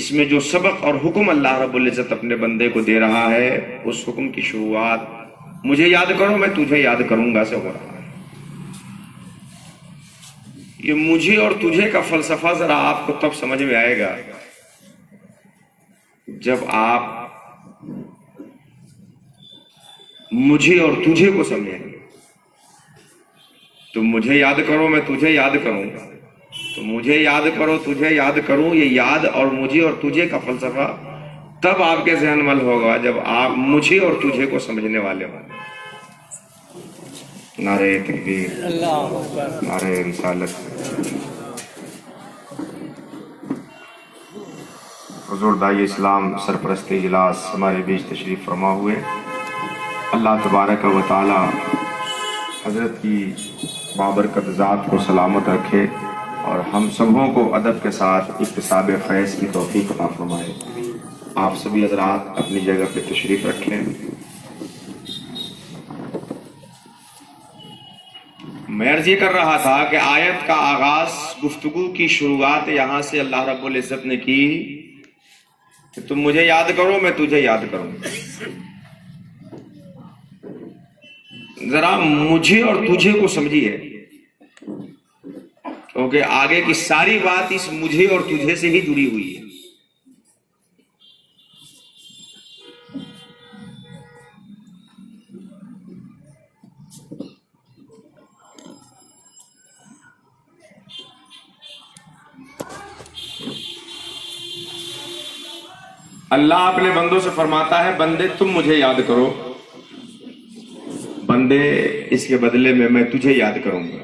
اس میں جو سبق اور حکم اللہ رب العزت اپنے بندے کو دے رہا ہے، اس حکم کی شروعات مجھے یاد کرو میں تجھے یاد کروں گا سے ہو رہا ہے۔ یہ مجھے اور تجھے کا فلسفہ ذرا آپ کو تب سمجھ میں آئے گا جب آپ مجھے اور تجھے کو سمجھیں گے۔ تو مجھے یاد کرو میں تجھے یاد کروں گا، تو مجھے یاد کرو تجھے یاد کروں، یہ یاد اور مجھے اور تجھے کا فلسفہ تب آپ کے ذہن میں ہوگا جب آپ مجھے اور تجھے کو سمجھنے والے ہوں۔ نعرہ تکبیر، نعرہ رسالت۔ حضور داعی اسلام سرپرست اجلاس ہمارے بیچ تشریف فرما ہوئے، اللہ تبارک و تعالی حضرت کی بابرکت ذات کو سلامت رکھے اور ہم سبوں کو ادب کے ساتھ اکتساب فیض کی توفیق عطا فرمائے۔ آپ سبھی حضرات اپنی جگہ پہ تشریف رکھیں۔ میں عرض یہ کر رہا تھا کہ آیت کا آغاز، گفتگو کی شروعات یہاں سے اللہ رب العزت نے کی کہ تم مجھے یاد کرو میں تجھے یاد کروں۔ ذرا مجھے اور تجھے کو سمجھیے، کیونکہ آگے کی ساری بات اس مجھے اور تجھے سے ہی جڑی ہوئی ہے۔ اللہ اپنے بندوں سے فرماتا ہے بندے تم مجھے یاد کرو، بندے اس کے بدلے میں تجھے یاد کروں گا۔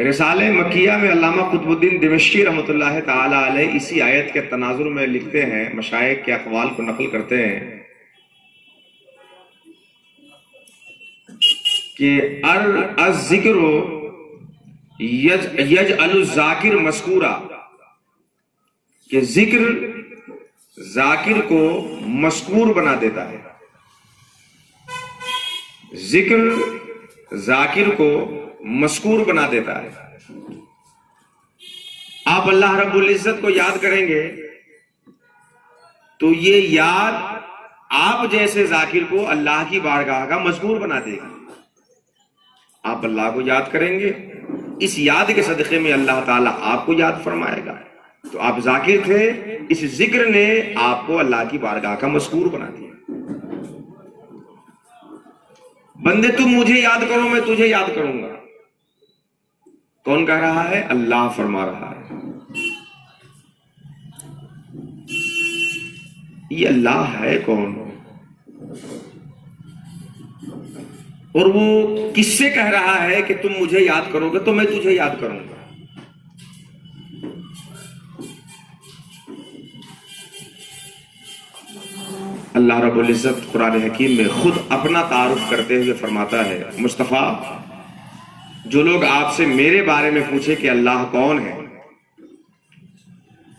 رسالہ مکیہ میں علامہ قطب الدین دمشقی رحمۃ اللہ تعالی علیہ اسی آیت کے تناظر میں لکھتے ہیں، مشائخ کے اقوال کو نقل کرتے ہیں کہ الذکر یجعل الذاکر مذکورا، کہ ذکر ذاکر کو مذکور بنا دیتا ہے، ذکر ذاکر کو مذکور بنا دیتا ہے۔ آپ اللہ رب العزت کو یاد کریں گے تو یہ یاد آپ جیسے ذاکر کو اللہ کی بارگاہ کا مذکور بنا دے گا۔ آپ اللہ کو یاد کریں گے، اس یاد کے صدقے میں اللہ تعالیٰ آپ کو یاد فرمائے گا۔ تو آپ ذاکر تھے، اس ذکر نے آپ کو اللہ کی بارگاہ کا مذکور بنا دیا۔ بندے تم مجھے یاد کرو میں تجھے یاد کروں گا، کون کہہ رہا ہے؟ اللہ فرما رہا ہے۔ یہ اللہ ہے کون؟ اور وہ کس سے کہہ رہا ہے کہ تم مجھے یاد کرو گے تو میں تجھے یاد کروں گا؟ اللہ رب العزت قرآن حکیم میں خود اپنا تعارف کرتے ہوئے فرماتا ہے، مصطفیٰ جو لوگ آپ سے میرے بارے میں پوچھے کہ اللہ کون ہے،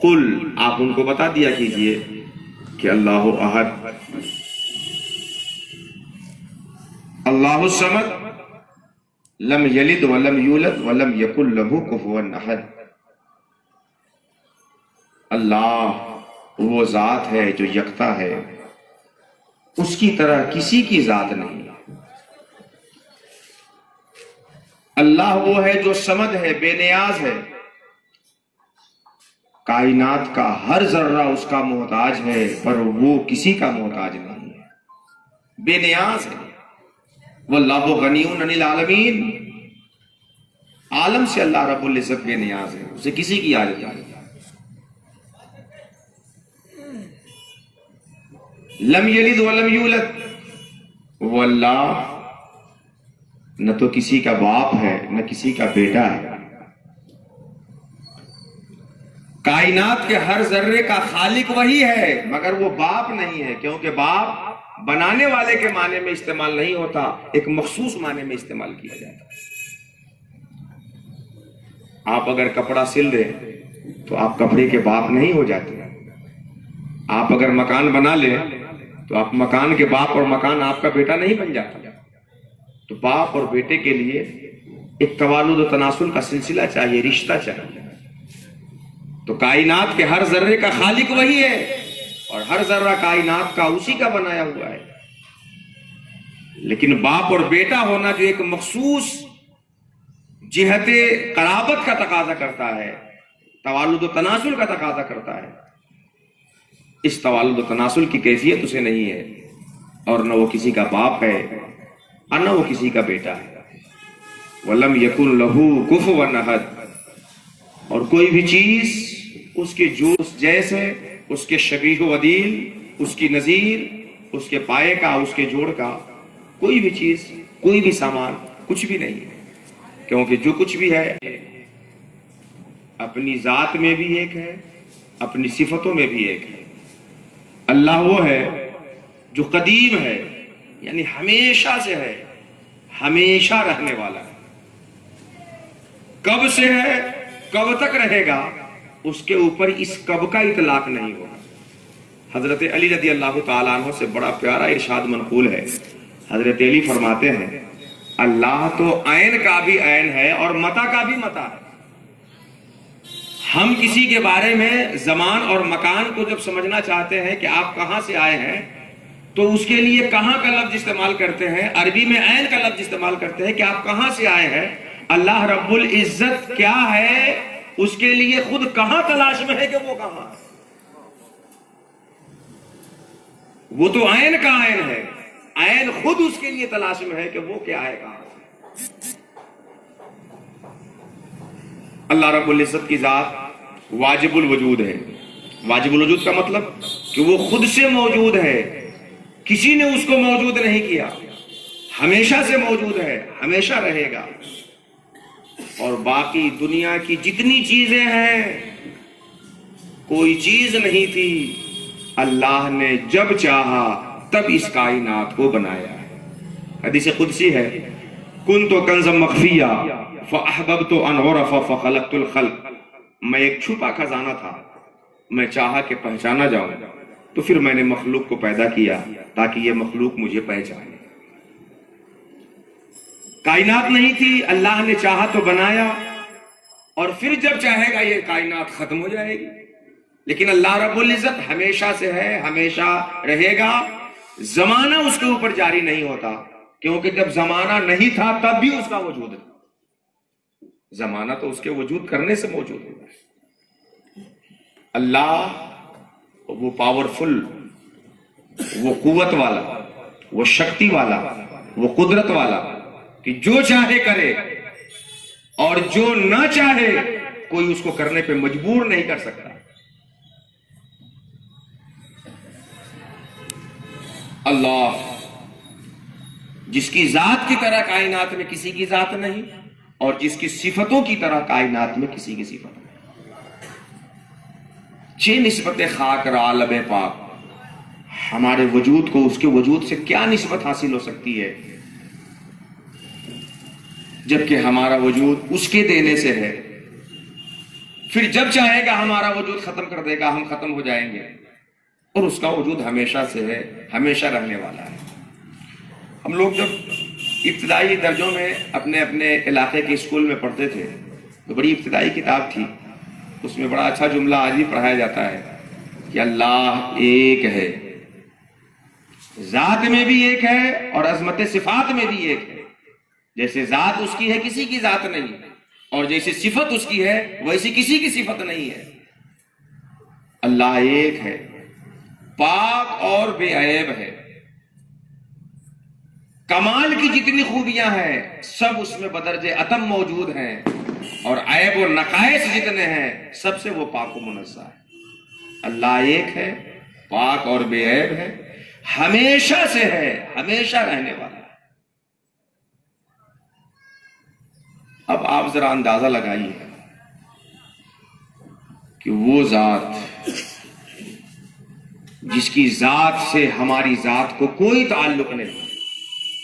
قل آپ ان کو بتا دیا کیجئے کہ اللہ احد، اللہ الصمد، لم یلد ولم یولد ولم یکن لہ کفوا احد۔ اللہ وہ ذات ہے جو یکتا ہے، اس کی طرح کسی کی ذات نہیں۔ اللہ وہ ہے جو صمد ہے، بے نیاز ہے، کائنات کا ہر ذرہ اس کا محتاج ہے پر وہ کسی کا محتاج نہیں ہے، بے نیاز ہے۔ واللہ غنی عن العالمین، عالم سے اللہ رب العزت بے نیاز ہے، اسے کسی کی حاجت نہیں۔ لم یلد ولم یولد، وہ اللہ نہ تو کسی کا باپ ہے نہ کسی کا بیٹا ہے، کائنات کے ہر ذرے کا خالق وہی ہے مگر وہ باپ نہیں ہے، کیونکہ باپ بنانے والے کے معنی میں استعمال نہیں ہوتا، ایک مخصوص معنی میں استعمال کیا جاتا ہے۔ آپ اگر کپڑا سل دیں تو آپ کپڑے کے باپ نہیں ہو جاتے، آپ اگر مکان بنا لیں تو آپ مکان کے باپ اور مکان آپ کا بیٹا نہیں بن جاتا۔ تو باپ اور بیٹے کے لیے ایک توالد و تناسل کا سلسلہ چاہیے، رشتہ چاہیے۔ تو کائنات کے ہر ذرے کا خالق وہی ہے، اور ہر ذرہ کائنات کا اسی کا بنایا ہوا ہے، لیکن باپ اور بیٹا ہونا جو ایک مخصوص جہت قرابت کا تقاضا کرتا ہے، توالد و تناسل کا تقاضا کرتا ہے، اس توالد و تناسل کی کیفیت اسے نہیں ہے، اور نہ وہ کسی کا باپ ہے اور نہ وہ کسی کا بیٹا ہے۔ وَلَمْ يَكُنْ لَهُ كُفُوًا أَحَدٌ، اور کوئی بھی چیز اس کے جیسے، اس کے شبیہ و عدیل، اس کی نظیر، اس کے پائے کا، اس کے جوڑ کا کوئی بھی چیز، کوئی بھی سامان کچھ بھی نہیں ہے، کیونکہ جو کچھ بھی ہے اپنی ذات میں بھی ایک ہے، اپنی صفتوں میں بھی ایک ہے۔ اللہ وہ ہے جو قدیم ہے، یعنی ہمیشہ سے ہے، ہمیشہ رہنے والا ہے۔ کب سے ہے، کب تک رہے گا، اس کے اوپر اس کب کا اطلاق نہیں ہوگا۔ حضرت علی رضی اللہ تعالیٰ عنہ سے بڑا پیارا ارشاد منقول ہے۔ حضرت علی فرماتے ہیں اللہ تو عین کا بھی عین ہے اور متا کا بھی متا ہے۔ ہم کسی کے بارے میں زمان اور مکان کو جب سمجھنا چاہتے ہیں کہ آپ کہاں سے آئے ہیں، تو اس کے لیے کہاں کا لفظ استعمال کرتے ہیں، عربی میں عین کا لفظ استعمال کرتے ہیں کہ آپ کہاں سے آئے ہیں۔ اللہ رب العزت کیا ہے، اس کے لیے خود کہاں تلاش میں ہے کہ وہ کہاں ہے۔ وہ تو عین کا عین ہے، عین خود اس کے لیے تلاش میں ہے کہ وہ کیا ہے، کہاں ہے۔ اللہ رب العزت کی ذات واجب الوجود ہے۔ واجب الوجود کا مطلب کہ وہ خود سے موجود ہے، کسی نے اس کو موجود نہیں کیا، ہمیشہ سے موجود ہے، ہمیشہ رہے گا۔ اور باقی دنیا کی جتنی چیزیں ہیں، کوئی چیز نہیں تھی، اللہ نے جب چاہا تب اس کائنات کو بنایا ہے۔ حدیث قدسی ہے، کنت کنزا مخفیہ فاحببت ان عرف فخلقت الخلق، میں ایک چھپا خزانہ تھا، میں چاہا کہ پہچانا جاؤں تو پھر میں نے مخلوق کو پیدا کیا تاکہ یہ مخلوق مجھے پہچانے۔ کائنات نہیں تھی، اللہ نے چاہا تو بنایا، اور پھر جب چاہے گا یہ کائنات ختم ہو جائے گی۔ لیکن اللہ رب العزت ہمیشہ سے ہے، ہمیشہ رہے گا۔ زمانہ اس کے اوپر جاری نہیں ہوتا، کیونکہ جب زمانہ نہیں تھا تب بھی اس کا وجود ہے۔ زمانہ تو اس کے وجود کرنے سے موجود ہے۔ اللہ وہ پاورفل، وہ قوت والا، وہ شکتی والا، وہ قدرت والا، کہ جو چاہے کرے اور جو نہ چاہے کوئی اس کو کرنے پہ مجبور نہیں کر سکتا۔ اللہ جس کی ذات کی طرح کائنات میں کسی کی ذات نہیں، اور جس کی صفتوں کی طرح کائنات میں کسی کی صفت نہیں۔ چھ نسبت خاک را عالم پاک، ہمارے وجود کو اس کے وجود سے کیا نسبت حاصل ہو سکتی ہے، جبکہ ہمارا وجود اس کے دینے سے ہے۔ پھر جب چاہے گا ہمارا وجود ختم کر دے گا، ہم ختم ہو جائیں گے، اور اس کا وجود ہمیشہ سے ہے، ہمیشہ رہنے والا ہے۔ ہم لوگ جب ابتدائی درجوں میں اپنے اپنے علاقے کے اسکول میں پڑھتے تھے تو بڑی ابتدائی کتاب تھی، اس میں بڑا اچھا جملہ آج بھی پڑھایا جاتا ہے کہ اللہ ایک ہے، ذات میں بھی ایک ہے اور عظمت صفات میں بھی ایک ہے۔ جیسے ذات اس کی ہے، کسی کی ذات نہیں، اور جیسے صفت اس کی ہے ویسی کسی کی صفت نہیں ہے۔ اللہ ایک ہے، پاک اور بے عیب ہے، کمال کی جتنی خوبیاں ہیں سب اس میں بدرجہ اتم موجود ہیں، اور عیب و نقائص جتنے ہیں سب سے وہ پاک و منزہ ہے۔ اللہ ایک ہے، پاک اور بے عیب ہے، ہمیشہ سے ہے، ہمیشہ رہنے والا ہے۔ اب آپ ذرا اندازہ لگائیے کہ وہ ذات جس کی ذات سے ہماری ذات کو کوئی تعلق نہیں،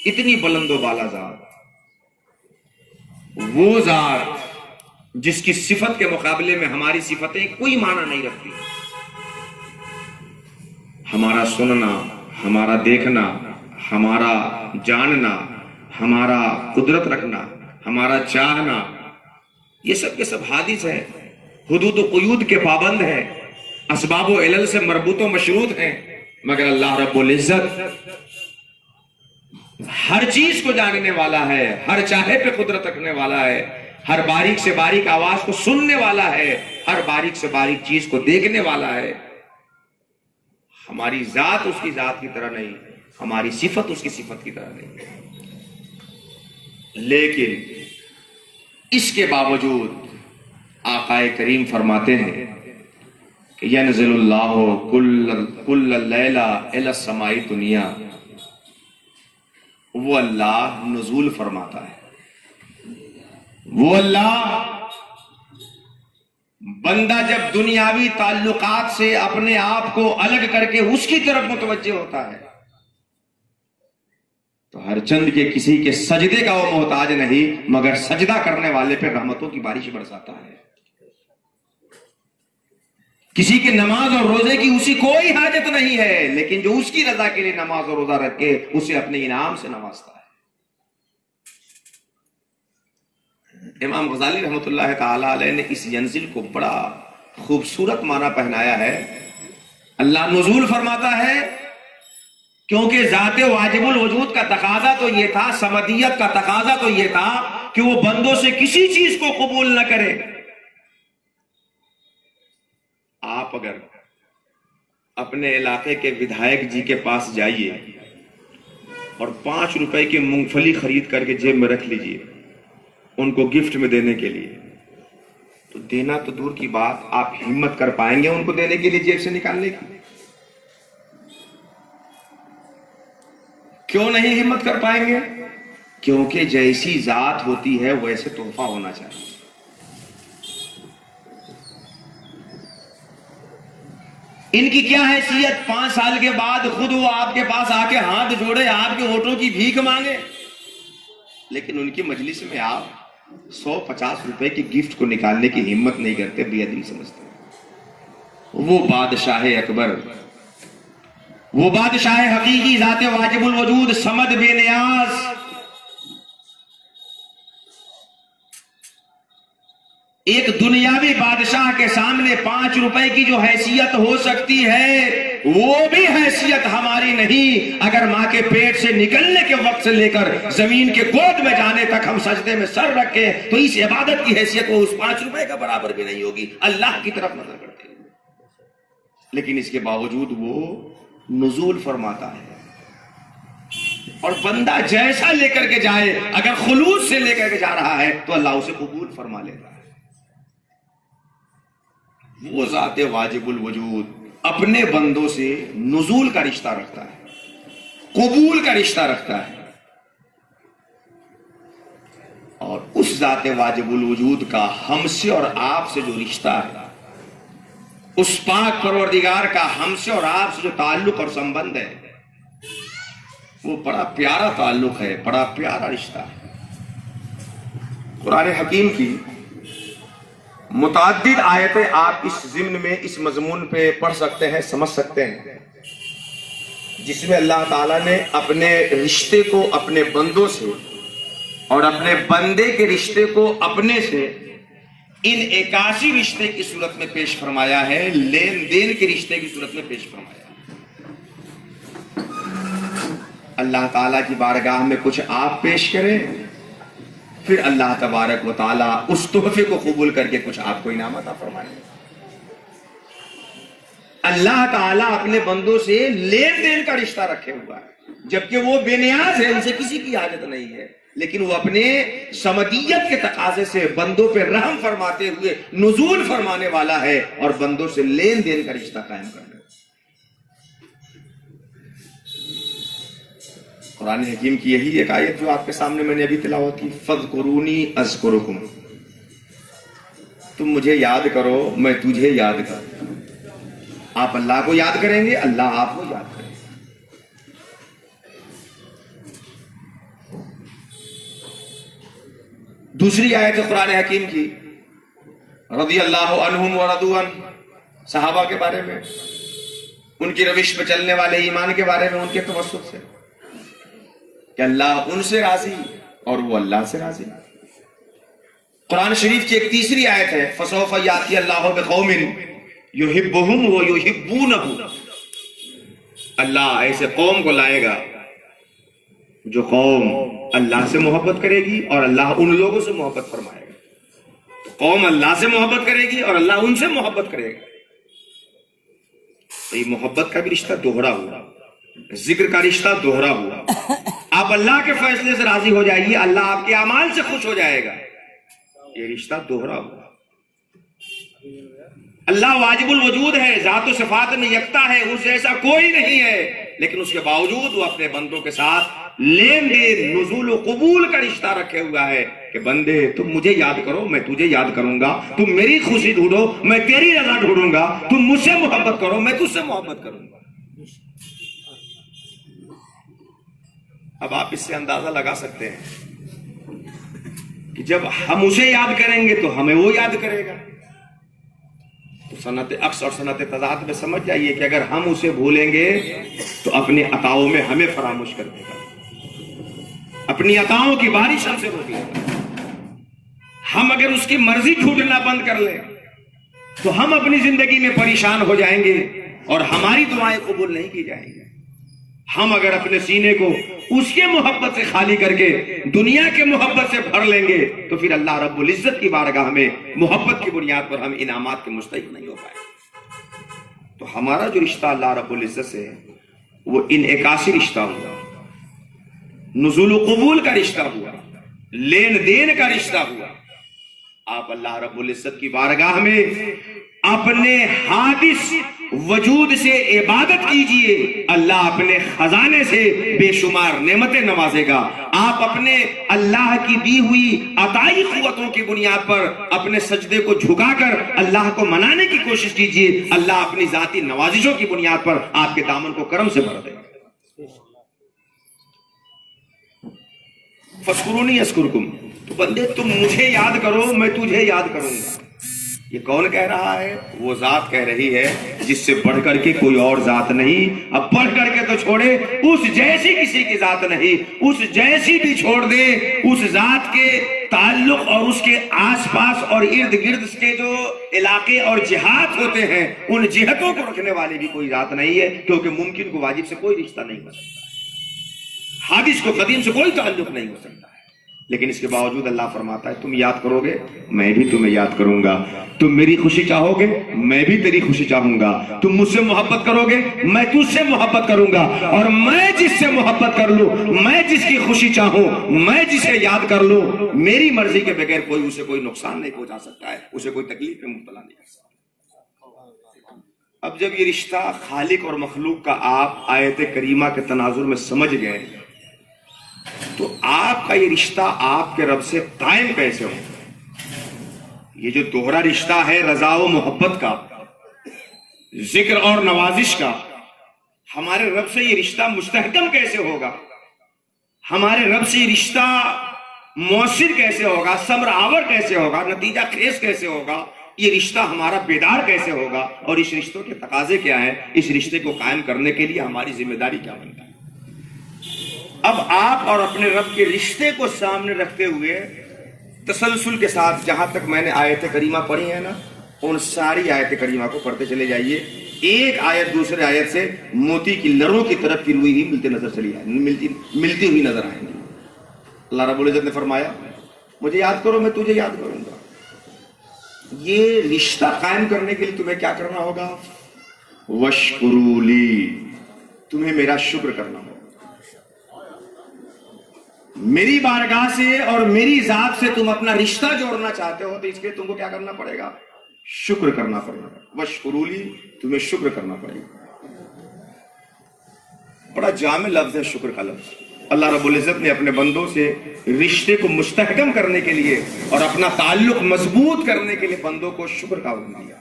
اتنی بلند و بالا ذات، وہ ذات جس کی صفت کے مقابلے میں ہماری صفتیں کوئی معنی نہیں رکھتی، ہمارا سننا، ہمارا دیکھنا، ہمارا جاننا، ہمارا قدرت رکھنا، ہمارا چاہنا، یہ سب کے سب حادث ہے، حدود و قیود کے پابند ہیں، اسباب و علل سے مربوط و مشروط ہیں، مگر اللہ رب العزت ہر چیز کو جاننے والا ہے، ہر چاہے پہ قدرت رکھنے والا ہے، ہر باریک سے باریک آواز کو سننے والا ہے، ہر باریک سے باریک چیز کو دیکھنے والا ہے۔ ہماری ذات اس کی ذات کی طرح نہیں، ہماری صفت اس کی صفت کی طرح نہیں، لیکن اس کے باوجود آقا کریم فرماتے ہیں کہ ینزل اللہ کل لیلہ الی السماء دنیا، وہ اللہ نزول فرماتا ہے، وہ اللہ بندہ جب دنیاوی تعلقات سے اپنے آپ کو الگ کر کے اس کی طرف متوجہ ہوتا ہے تو ہر چند کے کسی کے سجدے کا وہ محتاج نہیں، مگر سجدہ کرنے والے پہ رحمتوں کی بارش برساتا ہے۔ کسی کے نماز اور روزے کی اسی کوئی حاجت نہیں ہے، لیکن جو اس کی رضا کے لیے نماز اور روزہ رکھے اسے اپنے انعام سے نوازتا ہے۔ امام غزالی رحمۃ اللہ تعالی علیہ نے اس ینزل کو بڑا خوبصورت معنی پہنایا ہے۔ اللہ نزول فرماتا ہے کیونکہ ذات واجب الوجود کا تقاضا تو یہ تھا، صمدیت کا تقاضا تو یہ تھا کہ وہ بندوں سے کسی چیز کو قبول نہ کرے۔ آپ اگر اپنے علاقے کے ودھائک جی کے پاس جائیے اور 5 روپے کی مونگ پھلی خرید کر کے جیب میں رکھ لیجئے ان کو گفٹ میں دینے کے لیے، تو دینا تو دور کی بات، آپ ہمت کر پائیں گے ان کو دینے کے لیے جیب سے نکالنے کی؟ کیوں نہیں ہمت کر پائیں گے؟ کیونکہ جیسی ذات ہوتی ہے ویسے تحفہ ہونا چاہیے۔ ان کی کیا حیثیت، 5 سال کے بعد خود وہ آپ کے پاس آ کے ہاتھ جوڑے، آپ کے ہوٹوں کی بھیک مانگے، لیکن ان کی مجلس میں آپ 150 روپے کی گفٹ کو نکالنے کی ہمت نہیں کرتے، بے ادبی سمجھتے۔ وہ بادشاہ اکبر، وہ بادشاہ حقیقی، ذات واجب الوجود، صمد بے نیاز، ایک دنیاوی بادشاہ کے سامنے 5 روپے کی جو حیثیت ہو سکتی ہے وہ بھی حیثیت ہماری نہیں اگر ماں کے پیٹ سے نکلنے کے وقت سے لے کر زمین کے گود میں جانے تک ہم سجدے میں سر رکھیں تو اس عبادت کی حیثیت وہ اس 5 روپے کا برابر بھی نہیں ہوگی۔ اللہ کی طرف نظر کرتے ہیں، لیکن اس کے باوجود وہ نزول فرماتا ہے اور بندہ جیسا لے کر کے جائے، اگر خلوص سے لے کر کے جا رہا ہے تو اللہ اسے قبول فرما لیتا ہے۔ وہ ذات واجب الوجود اپنے بندوں سے نزول کا رشتہ رکھتا ہے، قبول کا رشتہ رکھتا ہے، اور اس ذات واجب الوجود کا ہم سے اور آپ سے جو رشتہ ہے، اس پاک پروردگار کا ہم سے اور آپ سے جو تعلق اور سمبند ہے، وہ بڑا پیارا تعلق ہے، بڑا پیارا رشتہ ہے۔ قرآن حکیم کی متعدد آیتیں آپ اس ضمن میں اس مضمون پہ پڑھ سکتے ہیں، سمجھ سکتے ہیں، جس میں اللہ تعالیٰ نے اپنے رشتے کو اپنے بندوں سے اور اپنے بندے کے رشتے کو اپنے سے ان 81 رشتے کی صورت میں پیش فرمایا ہے، لین دین کے رشتے کی صورت میں پیش فرمایا ہے۔ اللہ تعالیٰ کی بارگاہ میں کچھ آپ پیش کریں، پھر اللہ تبارک و تعالیٰ اس تحفے کو قبول کر کے کچھ آپ کو انعام عطا فرمائے۔ اللہ تعالیٰ اپنے بندوں سے لین دین کا رشتہ رکھے ہوا ہے، جبکہ وہ بے نیاز ہے، ان سے کسی کی حاجت نہیں ہے، لیکن وہ اپنے صمدیت کے تقاضے سے بندوں پہ رحم فرماتے ہوئے نزول فرمانے والا ہے اور بندوں سے لین دین کا رشتہ قائم کرنے والا۔ قرآن حکیم کی یہی ایک آیت جو آپ کے سامنے میں نے ابھی تلاوت کی، فَاذْكُرُونِي أَذْكُرُكُمْ، تم مجھے یاد کرو میں تجھے یاد کروں۔ آپ اللہ کو یاد کریں گے، اللہ آپ کو یاد کریں گے۔ دوسری آیت قرآن حکیم کی رضی اللہ عنہم ورضوا عنہ، صحابہ کے بارے میں، ان کی روش پہ چلنے والے ایمان کے بارے میں، ان کے توسط سے کہ اللہ ان سے راضی اور وہ اللہ سے راضی۔ قرآن شریف کی ایک تیسری آیت ہے فَسَوْفَ يَأْتِي اللَّهُ بِقَوْمٍ يُحِبُّهُمْ وَيُحِبُّونَهُ، اللہ ایسے قوم کو لائے گا جو قوم اللہ سے محبت کرے گی اور اللہ ان لوگوں سے محبت فرمائے گا. تو قوم اللہ سے محبت کرے گی اور اللہ ان سے محبت کرے گا. تو یہ محبت کا بھی رشتہ دوہرا ہوا، ذکر کا رشتہ دوہرا ہوا. آپ اللہ کے فیصلے سے راضی ہو جائیے، اللہ آپ کے اعمال سے خوش ہو جائے گا. یہ رشتہ دوہرا ہوا. اللہ واجب الوجود ہے، ذات و صفات میں یکتا ہے، اس جیسا کوئی نہیں ہے، لیکن اس کے باوجود وہ اپنے بندوں کے ساتھ لین دین، نزول و قبول کا رشتہ رکھے ہوا ہے کہ بندے تم مجھے یاد کرو میں تجھے یاد کروں گا، تم میری خوشی ڈھونڈو میں تیری رضا ڈھونڈوں گا، تم مجھ سے محبت کرو میں تجھ سے محبت کروں گا. اب آپ اس سے اندازہ لگا سکتے ہیں کہ جب ہم اسے یاد کریں گے تو ہمیں وہ یاد کرے گا. تو صنعت عکس اور صنعت تضاد میں سمجھ جائیے کہ اگر ہم اسے بھولیں گے تو اپنی عطاؤں میں ہمیں فراموش کر دے گا، اپنی عطاؤں کی بارش ہم سے روک لے گا. ہم اگر اس کی مرضی ڈھونڈنا بند کر لیں تو ہم اپنی زندگی میں پریشان ہو جائیں گے اور ہماری دعائیں قبول نہیں کی جائیں گی. ہم اگر اپنے سینے کو اس کے محبت سے خالی کر کے دنیا کے محبت سے بھر لیں گے تو پھر اللہ رب العزت کی بارگاہ میں محبت کی بنیاد پر ہم انعامات کے مستحق نہیں ہو پائے. تو ہمارا جو رشتہ اللہ رب العزت سے ہے وہ انعکاسی رشتہ ہوا، نزول و قبول کا رشتہ ہوا، لین دین کا رشتہ ہوا. آپ اللہ رب العزت کی بارگاہ میں اپنے حادث وجود سے عبادت کیجئے، اللہ اپنے خزانے سے بے شمار نعمتیں نوازے گا. آپ اپنے اللہ کی دی ہوئی عطائی قوتوں کی بنیاد پر اپنے سجدے کو جھکا کر اللہ کو منانے کی کوشش کیجئے، اللہ اپنی ذاتی نوازشوں کی بنیاد پر آپ کے دامن کو کرم سے بھر دے گا. فَاذْكُرُونِي أَذْكُرْكُمْ، تو بندے تم مجھے یاد کرو میں تجھے یاد کروں گا. یہ کون کہہ رہا ہے؟ وہ ذات کہہ رہی ہے جس سے بڑھ کر کے کوئی اور ذات نہیں. اب بڑھ کر کے تو چھوڑے، اس جیسی کسی کی ذات نہیں، اس جیسی بھی چھوڑ دے. اس ذات کے تعلق اور اس کے آس پاس اور ارد گرد کے جو علاقے اور جہات ہوتے ہیں ان جہتوں کو رکھنے والی بھی کوئی ذات نہیں ہے، کیونکہ ممکن کو واجب سے کوئی رشتہ نہیں ہو سکتا، حادث کو قدیم سے کوئی تعلق نہیں ہو سکتا ہے. لیکن اس کے باوجود اللہ فرماتا ہے تم یاد کرو گے میں بھی تمہیں یاد کروں گا، تم میری خوشی چاہو گے میں بھی تیری خوشی چاہوں گا، تم مجھ سے محبت کرو گے میں تجھ سے محبت کروں گا، اور میں جس سے محبت کر لوں، میں جس کی خوشی چاہوں، میں جسے یاد کر لوں، میری مرضی کے بغیر کوئی اسے کوئی نقصان نہیں پہنچا سکتا ہے، اسے کوئی تکلیف میں مبتلا نہیں کر سکتا. اب جب یہ رشتہ خالق اور مخلوق کا آپ آیت کریمہ کے تناظر میں سمجھ گئے تو آپ کا یہ رشتہ آپ کے رب سے قائم کیسے ہو؟ یہ جو دوہرا رشتہ ہے رضا و محبت کا، ذکر اور نوازش کا، ہمارے رب سے یہ رشتہ مستحکم کیسے ہوگا؟ ہمارے رب سے یہ رشتہ مؤثر کیسے ہوگا؟ ثمر آور کیسے ہوگا؟ نتیجہ خیز کیسے ہوگا؟ یہ رشتہ ہمارا بیدار کیسے ہوگا؟ اور اس رشتوں کے تقاضے کیا ہیں؟ اس رشتے کو قائم کرنے کے لیے ہماری ذمہ داری کیا بنتا ہے؟ اب آپ اور اپنے رب کے رشتے کو سامنے رکھتے ہوئے تسلسل کے ساتھ جہاں تک میں نے آیت کریمہ پڑھی ہے نا ان ساری آیت کریمہ کو پڑھتے چلے جائیے. ایک آیت دوسرے آیت سے موتی کی لڑوں کی طرف کی روئی ہی ملتی ہوئی نظر آئیں گی. اللہ رب العزت نے فرمایا مجھے یاد کرو میں تجھے یاد کروں گا. یہ رشتہ قائم کرنے کے لیے تمہیں کیا کرنا ہوگا؟ وَاشْكُرُوا لِي، تمہیں میرا شکر کرنا ہوگا. میری بارگاہ سے اور میری ذات سے تم اپنا رشتہ جوڑنا چاہتے ہو تو اس کے لیے تم کو کیا کرنا پڑے گا؟ شکر کرنا پڑے گا. وَاشْكُرُوا لِي، تمہیں شکر کرنا پڑے گا. بڑا جامع لفظ ہے شکر کا لفظ. اللہ رب العزت نے اپنے بندوں سے رشتے کو مستحکم کرنے کے لیے اور اپنا تعلق مضبوط کرنے کے لیے بندوں کو شکر کا حکم دیا.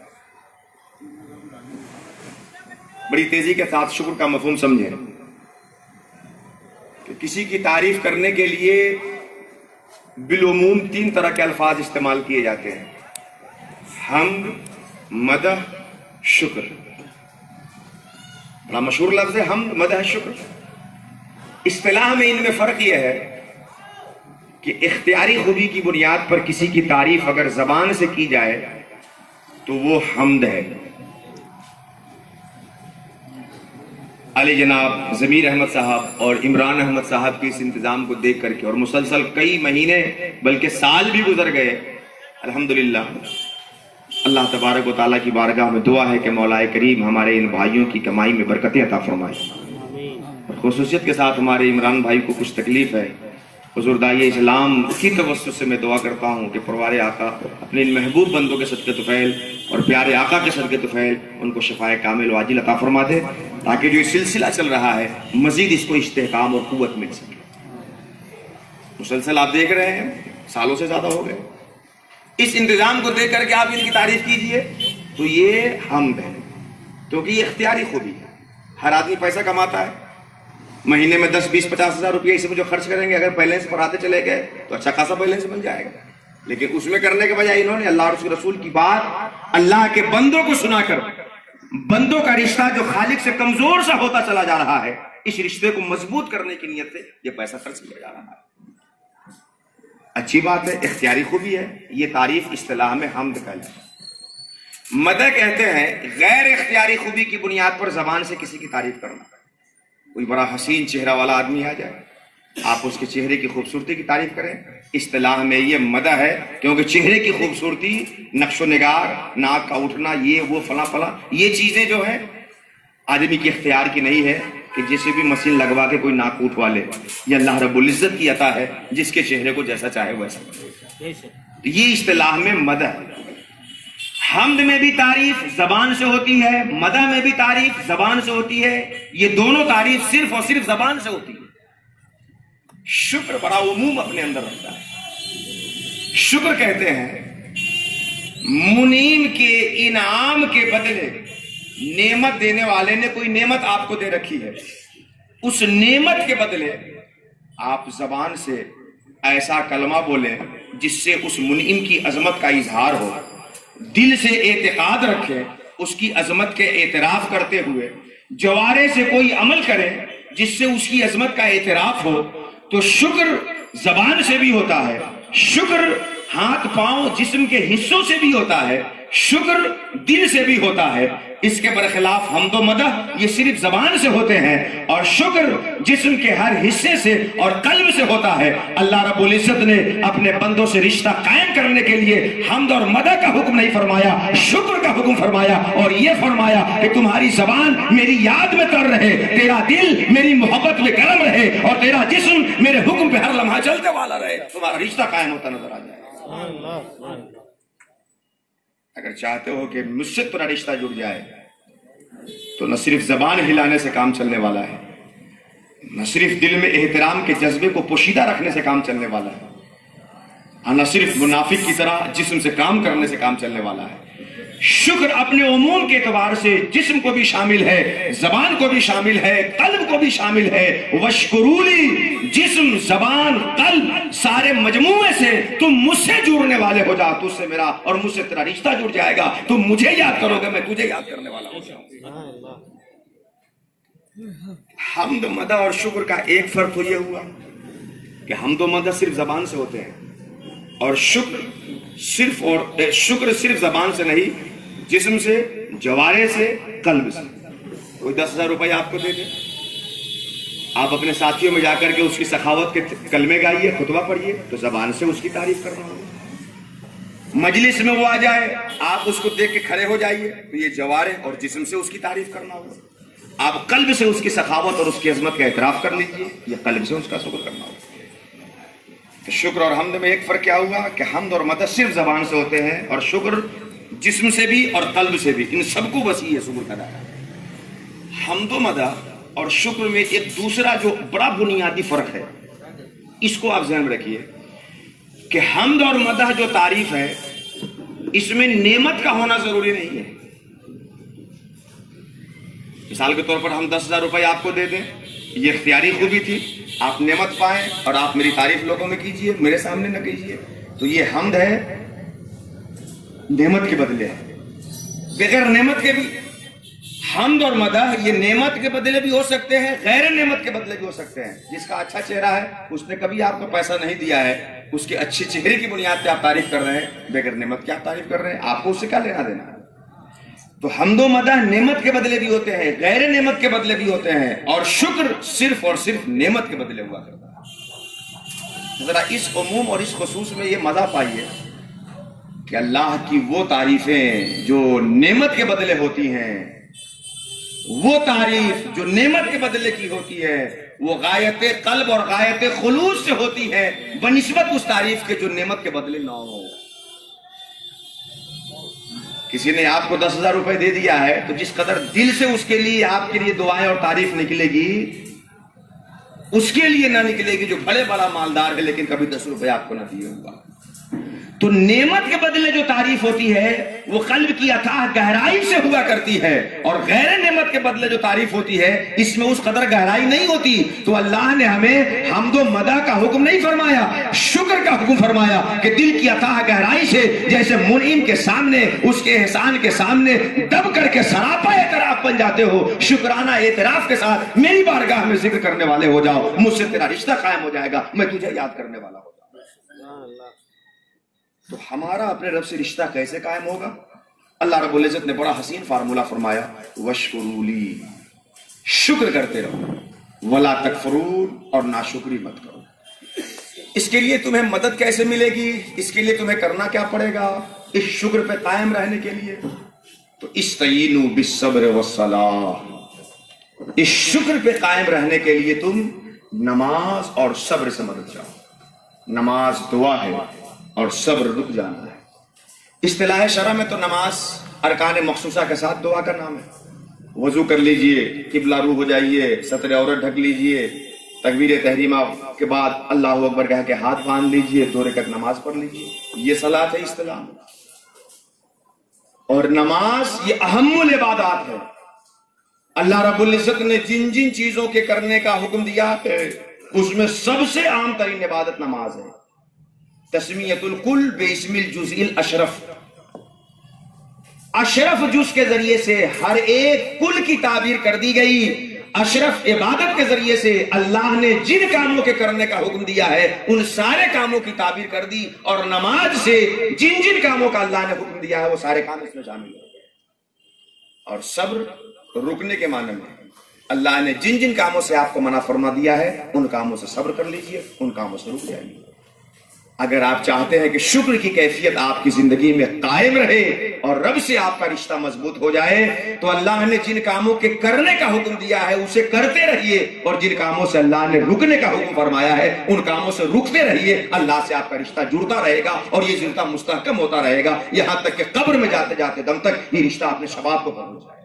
بڑی تیزی کے ساتھ شکر کا مفہوم سمجھیں. کسی کی تعریف کرنے کے لیے بالعموم 3 طرح کے الفاظ استعمال کیے جاتے ہیں: حمد، مدح، شکر. بڑا مشہور لفظ ہے حمد، مدح، شکر. اصطلاح میں ان میں فرق یہ ہے کہ اختیاری خوبی کی بنیاد پر کسی کی تعریف اگر زبان سے کی جائے تو وہ حمد ہے. علی جناب ضمیر احمد صاحب اور عمران احمد صاحب کے اس انتظام کو دیکھ کر کے، اور مسلسل کئی مہینے بلکہ سال بھی گزر گئے، الحمدللہ اللہ تبارک و تعالیٰ کی بارگاہ میں دعا ہے کہ مولا کریم ہمارے ان بھائیوں کی کمائی میں برکتیں عطا فرمائے. خصوصیت کے ساتھ ہمارے عمران بھائی کو کچھ تکلیف ہے. حضور داعی اسلام کی توسط سے میں دعا کرتا ہوں کہ پروار آقا اپنے ان محبوب بندوں کے صدقے طفیل اور پیارے آقا کے صدقے طفیل ان کو شفائے کامل و عاجل عطا فرما دے، تاکہ جو یہ سلسلہ چل رہا ہے مزید اس کو استحکام اور قوت مل سکے. مسلسل آپ دیکھ رہے ہیں، سالوں سے زیادہ ہو گئے. اس انتظام کو دیکھ کر کے آپ ان کی تعریف کیجئے تو یہ حمد ہے، کیونکہ یہ اختیاری خوبی ہے. ہر آدمی پیسہ کماتا ہے، مہینے میں 10 20 50 ہزار روپیہ اس میں جو خرچ کریں گے، اگر بیلنس پر آتے چلے گئے تو اچھا خاصا بیلنس بن جائے گا. لیکن اس میں کرنے کے بجائے انہوں نے اللہ اور اس کے رسول کی بات اللہ کے بندوں کو سنا کر، بندوں کا رشتہ جو خالق سے کمزور سا ہوتا چلا جا رہا ہے، اس رشتے کو مضبوط کرنے کی نیت سے یہ پیسہ خرچ کیا جا رہا ہے. اچھی بات ہے، اختیاری خوبی ہے. یہ تعریف اصطلاح میں حمد کا ہے. مدح کہتے ہیں غیر اختیاری خوبی کی بنیاد پر زبان سے کسی کی تعریف کرنا. کوئی بڑا حسین چہرہ والا آدمی آ جائے، آپ اس کے چہرے کی خوبصورتی کی تعریف کریں، اصطلاح میں یہ مدح ہے. کیونکہ چہرے کی خوبصورتی، نقش و نگار، ناک کا اٹھنا، یہ وہ فلاں فلاں، یہ چیزیں جو ہیں آدمی کی اختیار کی نہیں ہے کہ جسے بھی مشین لگوا کے کوئی ناک اٹھوا لے. یہ اللہ رب العزت کی عطا ہے، جس کے چہرے کو جیسا چاہے ویسا. یہ اصطلاح میں مدح. حمد میں بھی تعریف زبان سے ہوتی ہے، مدح میں بھی تعریف زبان سے ہوتی ہے. یہ دونوں تعریف صرف اور صرف زبان سے ہوتی ہے. شکر بڑا عموم اپنے اندر رکھتا ہے. شکر کہتے ہیں منعم کے انعام کے بدلے نعمت دینے والے نے کوئی نعمت آپ کو دے رکھی ہے، اس نعمت کے بدلے آپ زبان سے ایسا کلمہ بولیں جس سے اس منعم کی عظمت کا اظہار ہو، دل سے اعتقاد رکھیں، اس کی عظمت کے اعتراف کرتے ہوئے جوارے سے کوئی عمل کریں جس سے اس کی عظمت کا اعتراف ہو. تو شکر زبان سے بھی ہوتا ہے، شکر ہاتھ پاؤں جسم کے حصوں سے بھی ہوتا ہے، شکر دل سے بھی ہوتا ہے. اس کے برخلاف حمد و مدح یہ صرف زبان سے ہوتے ہیں، اور شکر جسم کے ہر حصے سے اور قلب سے ہوتا ہے. اللہ رب العزت نے اپنے بندوں سے رشتہ قائم کرنے کے لیے حمد اور مدح کا حکم نہیں فرمایا، شکر کا حکم فرمایا، اور یہ فرمایا کہ تمہاری زبان میری یاد میں تر رہے، تیرا دل میری محبت میں گرم رہے، اور تیرا جسم میرے حکم پہ ہر لمحہ چلتے والا رہے. تمہارا رشتہ قائم ہوتا نظر آ جائے. اگر چاہتے ہو کہ مجھ سے تمہارا رشتہ جڑ جائے تو نہ صرف زبان ہلانے سے کام چلنے والا ہے، نہ صرف دل میں احترام کے جذبے کو پوشیدہ رکھنے سے کام چلنے والا ہے، نہ صرف منافق کی طرح جسم سے کام کرنے سے کام چلنے والا ہے. شکر اپنے عموم کے اعتبار سے جسم کو بھی شامل ہے، زبان کو بھی شامل ہے، قلب کو بھی شامل ہے. وشکرولی، جسم زبان قلب سارے مجموعے سے تم مجھ سے جڑنے والے ہو جا، تجھ سے میرا اور مجھ سے تیرا رشتہ جڑ جائے گا. تم مجھے یاد کرو گے، میں تجھے یاد کرنے والا ہو جاؤں. حمد مدح اور شکر کا ایک فرق تو یہ ہوا کہ حمد و مدح صرف زبان سے ہوتے ہیں، اور شکر صرف زبان سے نہیں، جسم سے، جوارے سے، قلب سے. کوئی 10,000 روپے آپ کو دے دے، آپ اپنے ساتھیوں میں جا کر کے اس کی سخاوت کے کلمے گائیے، خطبہ پڑھیے، تو زبان سے اس کی تعریف کرنا ہوگا. مجلس میں وہ آ جائے، آپ اس کو دیکھ کے کھڑے ہو جائیے، تو یہ جوارے اور جسم سے اس کی تعریف کرنا ہوگا. آپ قلب سے اس کی سخاوت اور اس کی عظمت کا اعتراف کر لیجیے، یہ قلب سے اس کا شکر کرنا ہوگا. تو شکر اور حمد میں ایک فرق کیا ہوا کہ حمد اور مدح صرف زبان سے ہوتے ہیں، اور شکر جسم سے بھی اور قلب سے بھی، ان سب کو وسیع ہے شکر کا دائرہ. حمد و مدح اور شکر میں ایک دوسرا جو بڑا بنیادی فرق ہے، اس کو آپ ذہن میں رکھیے کہ حمد اور مدح جو تعریف ہے، اس میں نعمت کا ہونا ضروری نہیں ہے. مثال کے طور پر ہم 10,000 روپے آپ کو دے دیں، یہ اختیاری خوبی تھی، آپ نعمت پائیں اور آپ میری تعریف لوگوں میں کیجئے، میرے سامنے نہ کیجئے، تو یہ حمد ہے، نعمت کے بدلے ہے. بغیر نعمت کے بھی حمد اور مدح یہ نعمت کے بدلے بھی ہو سکتے ہیں، غیر نعمت کے بدلے بھی ہو سکتے ہیں۔ جس کا اچھا چہرہ ہے، اس نے کبھی آپ کو پیسہ نہیں دیا ہے، اس کے اچھے چہرے کی بنیاد پہ آپ تعریف کر رہے ہیں، بغیر نعمت کی آپ تعریف کر رہے ہیں، آپ کو اس سے کیا لینا دینا ہے؟ تو حمد و مدح نعمت کے بدلے بھی ہوتے ہیں، غیر نعمت کے بدلے بھی ہوتے ہیں، اور شکر صرف اور صرف نعمت کے بدلے ہوا کرتا ہے۔ ذرا اس عموم اور اس خصوص میں یہ مزہ پائیے کہ اللہ کی وہ تعریفیں جو نعمت کے بدلے ہوتی ہیں، وہ تعریف جو نعمت کے بدلے کی ہوتی ہے، وہ غایت قلب اور غایت خلوص سے ہوتی ہے بنسبت اس تعریف کے جو نعمت کے بدلے نہ ہو۔ کسی نے آپ کو 10,000 روپے دے دیا ہے تو جس قدر دل سے اس کے لیے آپ کے لیے دعائیں اور تعریف نکلے گی، اس کے لیے نہ نکلے گی جو بڑے بڑا مالدار ہے لیکن کبھی 10 روپے آپ کو نہ دیے ہوگا۔ تو نعمت کے بدلے جو تعریف ہوتی ہے وہ قلب کی اتھاہ گہرائی سے ہوا کرتی ہے، اور غیر نعمت کے بدلے جو تعریف ہوتی ہے اس میں اس قدر گہرائی نہیں ہوتی۔ تو اللہ نے ہمیں حمد و مدح کا حکم نہیں فرمایا، شکر کا حکم فرمایا کہ دل کی اتھاہ گہرائی سے جیسے منعم کے سامنے، اس کے احسان کے سامنے دب کر کے سراپا اعتراف بن جاتے ہو، شکرانہ اعتراف کے ساتھ میری بارگاہ میں ذکر کرنے والے ہو جاؤ، مجھ سے تیرا رشتہ قائم ہو جائے گا، میں تجھے یاد کرنے والا ہو جاؤں۔ تو ہمارا اپنے رب سے رشتہ کیسے قائم ہوگا؟ اللہ رب العزت نے بڑا حسین فارمولہ فرمایا، وَاشْكُرُوا لِي، شکر کرتے رہو، وَلَا تَكْفُرُونَ، اور ناشکری مت کرو۔ اس کے لیے تمہیں مدد کیسے ملے گی؟ اس کے لیے تمہیں کرنا کیا پڑے گا اس شکر پہ قائم رہنے کے لیے؟ تو استعینوا بالصبر والصلاۃ، اس شکر پہ قائم رہنے کے لیے تم نماز اور صبر سے مدد چاہو۔ نماز دعا ہے اور صبر رک جانا ہے۔ اصطلاح شرع میں تو نماز ارکان مخصوصہ کے ساتھ دعا کا نام ہے۔ وضو کر لیجئے، قبلہ رو ہو جائیے، ستر عورت ڈھک لیجئے، تکبیر تحریمہ کے بعد اللہ اکبر کہہ کے ہاتھ باندھ لیجئے، 2 رکعت نماز پڑھ لیجئے، یہ صلاۃ ہے اصطلاح میں۔ اور نماز یہ اہم العبادات ہے۔ اللہ رب العزت نے جن جن چیزوں کے کرنے کا حکم دیا ہے اس میں سب سے عام ترین عبادت نماز ہے۔ تسمیت الکل باسم الجزء الاشرف، اشرف جز کے ذریعے سے ہر ایک کل کی تعبیر کر دی گئی۔ اشرف عبادت کے ذریعے سے اللہ نے جن کاموں کے کرنے کا حکم دیا ہے ان سارے کاموں کی تعبیر کر دی، اور نماز سے جن جن کاموں کا اللہ نے حکم دیا ہے وہ سارے کام اس میں شامل ہیں۔ اور صبر رکنے کے معنی میں اللہ نے جن جن کاموں سے آپ کو منع فرما دیا ہے ان کاموں سے صبر کر لیجئے، ان کاموں سے رک جائیے۔ اگر آپ چاہتے ہیں کہ شکر کی کیفیت آپ کی زندگی میں قائم رہے اور رب سے آپ کا رشتہ مضبوط ہو جائے تو اللہ نے جن کاموں کے کرنے کا حکم دیا ہے اسے کرتے رہیے، اور جن کاموں سے اللہ نے رکنے کا حکم فرمایا ہے ان کاموں سے رکتے رہیے۔ اللہ سے آپ کا رشتہ جڑتا رہے گا اور یہ رشتہ مستحکم ہوتا رہے گا، یہاں تک کہ قبر میں جاتے جاتے دم تک یہ رشتہ اپنے شباب کو پہنچ جائے گا۔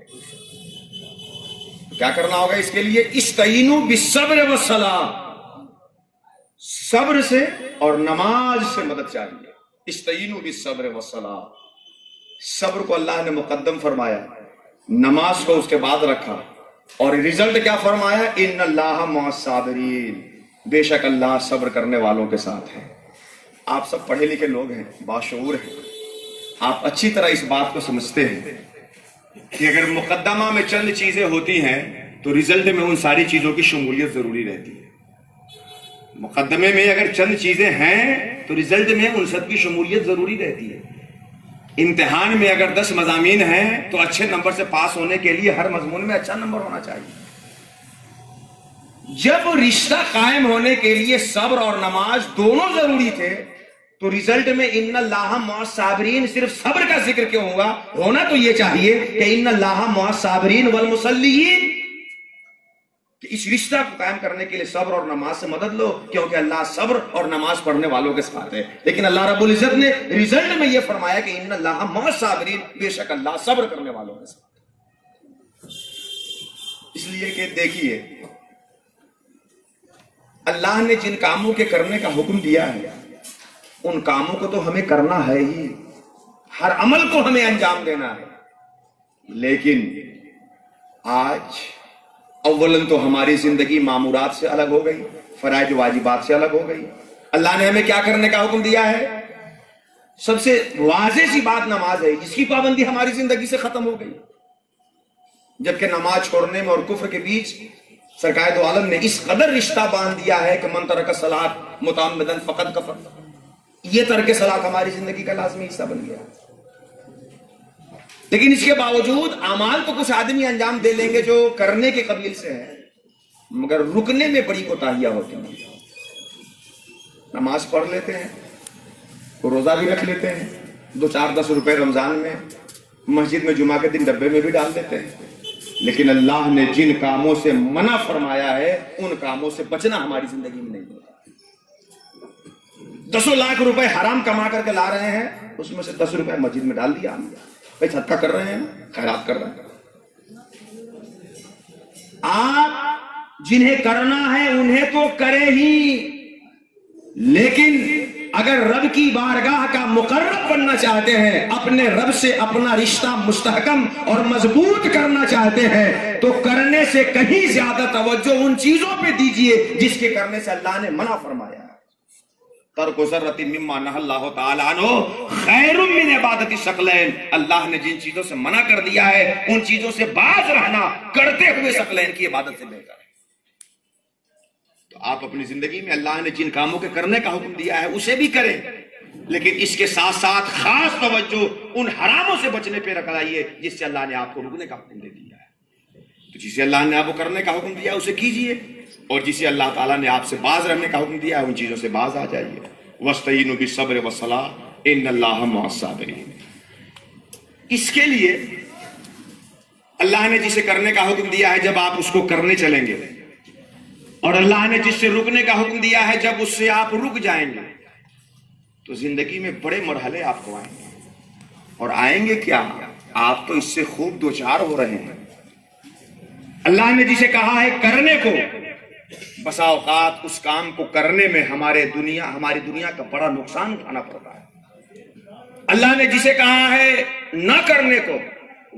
کیا کرنا ہوگا اس کے لیے؟ استعینوا بالصبر والصلاۃ، صبر سے اور نماز سے مدد چاہیے۔ استعینوا بالصبر والصلاۃ، صبر کو اللہ نے مقدم فرمایا، نماز کو اس کے بعد رکھا، اور رزلٹ کیا فرمایا؟ ان اللہ مع الصابرین، بے شک اللہ صبر کرنے والوں کے ساتھ ہے۔ آپ سب پڑھے لکھے لوگ ہیں، باشعور ہیں، آپ اچھی طرح اس بات کو سمجھتے ہیں کہ اگر مقدمہ میں چند چیزیں ہوتی ہیں تو رزلٹ میں ان ساری چیزوں کی شمولیت ضروری رہتی ہے۔ مقدمے میں اگر چند چیزیں ہیں تو رزلٹ میں ان سب کی شمولیت ضروری رہتی ہے۔ امتحان میں اگر 10 مضامین ہیں تو اچھے نمبر سے پاس ہونے کے لیے ہر مضمون میں اچھا نمبر ہونا چاہیے۔ جب رشتہ قائم ہونے کے لیے صبر اور نماز دونوں ضروری تھے تو رزلٹ میں ان اللہ مع الصابرین صرف صبر کا ذکر کیوں ہوا؟ ہونا تو یہ چاہیے کہ ان اللہ مع الصابرین والمصلیین، کہ اس رشتہ کو قائم کرنے کے لیے صبر اور نماز سے مدد لو، کیونکہ اللہ صبر اور نماز پڑھنے والوں کے ساتھ ہے۔ لیکن اللہ رب العزت نے رزلٹ میں یہ فرمایا کہ ان اللہ مع الصابرین، بے شک اللہ صبر کرنے والوں کے ساتھ۔ اس لیے کہ دیکھیے اللہ نے جن کاموں کے کرنے کا حکم دیا ہے ان کاموں کو تو ہمیں کرنا ہے ہی، ہر عمل کو ہمیں انجام دینا ہے۔ لیکن آج اولاً تو ہماری زندگی معمورات سے الگ ہو گئی، فرائض واجبات سے الگ ہو گئی۔ اللہ نے ہمیں کیا کرنے کا حکم دیا ہے؟ سب سے واضح سی بات نماز ہے، جس کی پابندی ہماری زندگی سے ختم ہو گئی۔ جبکہ نماز چھوڑنے میں اور کفر کے بیچ سرکار دو عالم نے اس قدر رشتہ باندھ دیا ہے کہ من ترک الصلاۃ متعمداً فقد کفر. یہ ترک صلاۃ ہماری زندگی کا لازمی حصہ بن گیا. لیکن اس کے باوجود اعمال تو کچھ آدمی انجام دے لیں گے جو کرنے کے قبیل سے ہے، مگر رکنے میں بڑی کوتاہیاں ہوتی ہیں. نماز پڑھ لیتے ہیں، روزہ بھی رکھ لیتے ہیں، 2-4-10 روپے رمضان میں مسجد میں جمعہ کے دن ڈبے میں بھی ڈال دیتے ہیں، لیکن اللہ نے جن کاموں سے منع فرمایا ہے ان کاموں سے بچنا ہماری زندگی میں نہیں ہوتا. 10 لاکھ روپے حرام کما کر کے لا رہے ہیں، اس میں سے 10 روپے مسجد میں ڈال دیا، بھائی صدقہ کر رہے ہیں، خیرات کر رہے ہیں. آپ جنہیں کرنا ہے انہیں تو کرے ہی، لیکن اگر رب کی بارگاہ کا مقرب بننا چاہتے ہیں، اپنے رب سے اپنا رشتہ مستحکم اور مضبوط کرنا چاہتے ہیں، تو کرنے سے کہیں زیادہ توجہ ان چیزوں پہ دیجئے جس کے کرنے سے اللہ نے منع فرمایا. ترک ذرۃ مما نہی اللہ تعالی عنہ خیر من عبادت الثقلین. اللہ نے جن چیزوں سے منع کر دیا ہے ان چیزوں سے باز رہنا کرتے ہوئے ثقلین کی عبادت سے بہتر ہے. تو آپ اپنی زندگی میں اللہ نے جن کاموں کے کرنے کا حکم دیا ہے اسے بھی کریں، لیکن اس کے ساتھ ساتھ خاص توجہ ان حراموں سے بچنے پہ رکھائیے جس سے اللہ نے آپ کو رکنے کا حکم دے دیا ہے. تو جسے اللہ نے آپ کو کرنے کا حکم دیا اسے کیجئے، اور جسے اللہ تعالیٰ نے آپ سے باز رہنے کا حکم دیا ہے ان چیزوں سے باز آ جائیے. وَاسْتَعِينُوا بِالصَّبْرِ وَالصَّلَاةِ إِنَّ اللَّهَ مَعَ الصَّابِرِينَ. اس کے لیے اللہ نے جسے کرنے کا حکم دیا ہے جب آپ اس کو کرنے چلیں گے، اور اللہ نے جس سے رکنے کا حکم دیا ہے جب اس سے آپ رک جائیں گے، تو زندگی میں بڑے مرحلے آپ کو آئیں گے. اور آئیں گے کیا، آپ تو اس سے خوب دوچار ہو رہے ہیں. اللہ نے جسے کہا ہے کرنے کو، بسا اوقات اس کام کو کرنے میں ہماری دنیا کا بڑا نقصان اٹھانا پڑتا ہے. اللہ نے جسے کہا ہے نہ کرنے کو،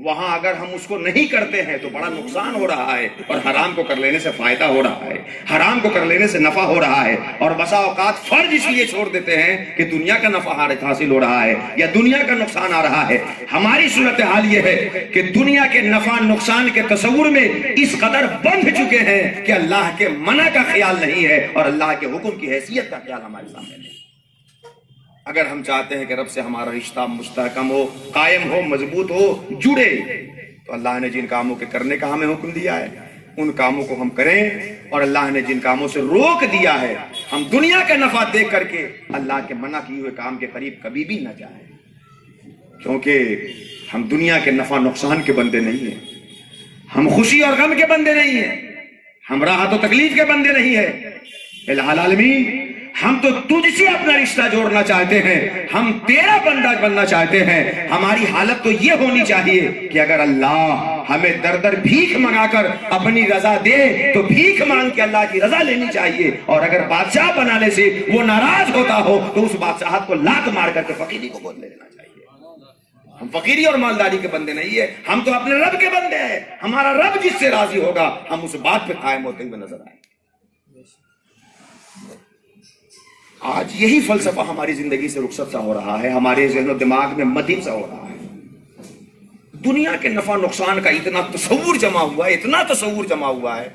وہاں اگر ہم اس کو نہیں کرتے ہیں تو بڑا نقصان ہو رہا ہے، اور حرام کو کر لینے سے فائدہ ہو رہا ہے، حرام کو کر لینے سے نفع ہو رہا ہے. اور بسا اوقات فرض اس لیے چھوڑ دیتے ہیں کہ دنیا کا نفع حاصل ہو رہا ہے یا دنیا کا نقصان آ رہا ہے. ہماری صورتحال یہ ہے کہ دنیا کے نفع نقصان کے تصور میں اس قدر بندھ چکے ہیں کہ اللہ کے منع کا خیال نہیں ہے اور اللہ کے حکم کی حیثیت کا خیال ہمارے سامنے نہیں. اگر ہم چاہتے ہیں کہ رب سے ہمارا رشتہ مستحکم ہو، قائم ہو، مضبوط ہو، جڑے، تو اللہ نے جن کاموں کے کرنے کا ہمیں حکم دیا ہے ان کاموں کو ہم کریں، اور اللہ نے جن کاموں سے روک دیا ہے ہم دنیا کا نفع دیکھ کر کے اللہ کے منع کیے ہوئے کام کے قریب کبھی بھی نہ جائیں. کیونکہ ہم دنیا کے نفع نقصان کے بندے نہیں ہیں، ہم خوشی اور غم کے بندے نہیں ہیں، ہم راحت و تکلیف کے بندے نہیں ہیں. الہ العالمین، ہم تو تجھ سے اپنا رشتہ جوڑنا چاہتے ہیں، ہم تیرا بندہ بننا چاہتے ہیں. ہماری حالت تو یہ ہونی چاہیے کہ اگر اللہ ہمیں در در بھیک منگا کر اپنی رضا دے تو بھیک مانگ کے اللہ کی رضا لینی چاہیے، اور اگر بادشاہ بنانے سے وہ ناراض ہوتا ہو تو اس بادشاہت کو لات مار کر کے فقیری کو گود لے لینا چاہیے. ہم فقیری اور مالداری کے بندے نہیں ہیں، ہم تو اپنے رب کے بندے ہیں. ہمارا رب جس سے راضی ہوگا ہم اس بات پہ قائم ہوتے ہوئے نظر آئیں. آج یہی فلسفہ ہماری زندگی سے رخصت سا ہو رہا ہے، ہمارے ذہن و دماغ میں مدین سا ہو رہا ہے. دنیا کے نفع نقصان کا اتنا تصور جمع ہوا ہے، اتنا تصور جمع ہوا ہے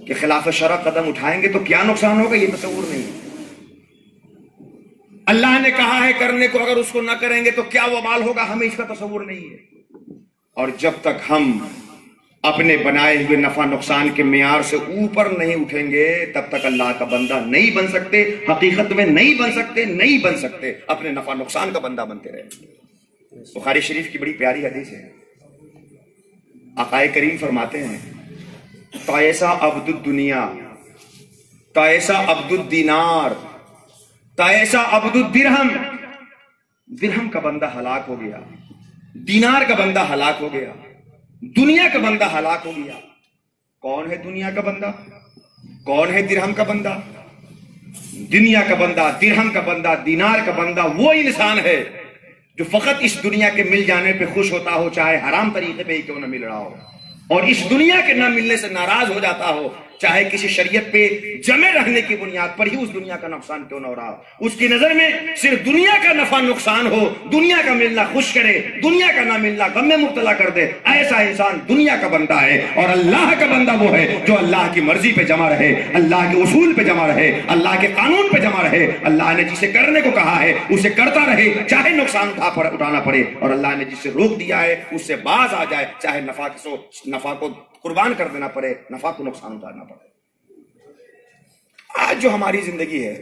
کہ خلاف شرع قدم اٹھائیں گے تو کیا نقصان ہوگا یہ تصور نہیں ہے. اللہ نے کہا ہے کرنے کو، اگر اس کو نہ کریں گے تو کیا وبال ہوگا ہمیں اس کا تصور نہیں ہے. اور جب تک ہم اپنے بنائے ہوئے نفع نقصان کے معیار سے اوپر نہیں اٹھیں گے تب تک اللہ کا بندہ نہیں بن سکتے، حقیقت میں نہیں بن سکتے، اپنے نفع نقصان کا بندہ بنتے رہیں گے. بخاری شریف کی بڑی پیاری حدیث ہے. آقا کریم فرماتے ہیں تائسا عبد الدنیا، تائسا عبد الدینار، تائسا عبد الدرہم. درہم کا بندہ ہلاک ہو گیا، دینار کا بندہ ہلاک ہو گیا، دنیا کا بندہ ہلاک ہو گیا. کون ہے دنیا کا بندہ؟ کون ہے درہم کا بندہ؟ دنیا کا بندہ، درہم کا بندہ، دینار کا بندہ وہ انسان ہے جو فقط اس دنیا کے مل جانے پہ خوش ہوتا ہو، چاہے حرام طریقے پہ ہی کیوں نہ مل رہا ہو، اور اس دنیا کے نہ ملنے سے ناراض ہو جاتا ہو، چاہے کسی شریعت پہ جمے رہنے کی بنیاد پر ہی اس دنیا کا نقصان کیوں نہ ہو رہا، اس کی نظر میں صرف دنیا کا نفع نقصان ہو، دنیا کا ملنا خوش کرے، دنیا کا نہ ملنا غم میں مبتلا کر دے، ایسا انسان دنیا کا بندہ ہے۔ اور اللہ کا بندہ وہ ہے جو اللہ کی مرضی پہ جمع رہے، اللہ کے اصول پہ جمع رہے، اللہ کے قانون پہ جمع رہے، اللہ نے جسے کرنے کو کہا ہے اسے کرتا رہے، چاہے نقصان اٹھانا پڑے، اور اللہ نے جسے روک دیا ہے اس سے باز آ جائے، چاہے نفع کو قربان کر دینا پڑے، نفع کو نقصان اتارنا پڑے۔ آج جو ہماری زندگی ہے،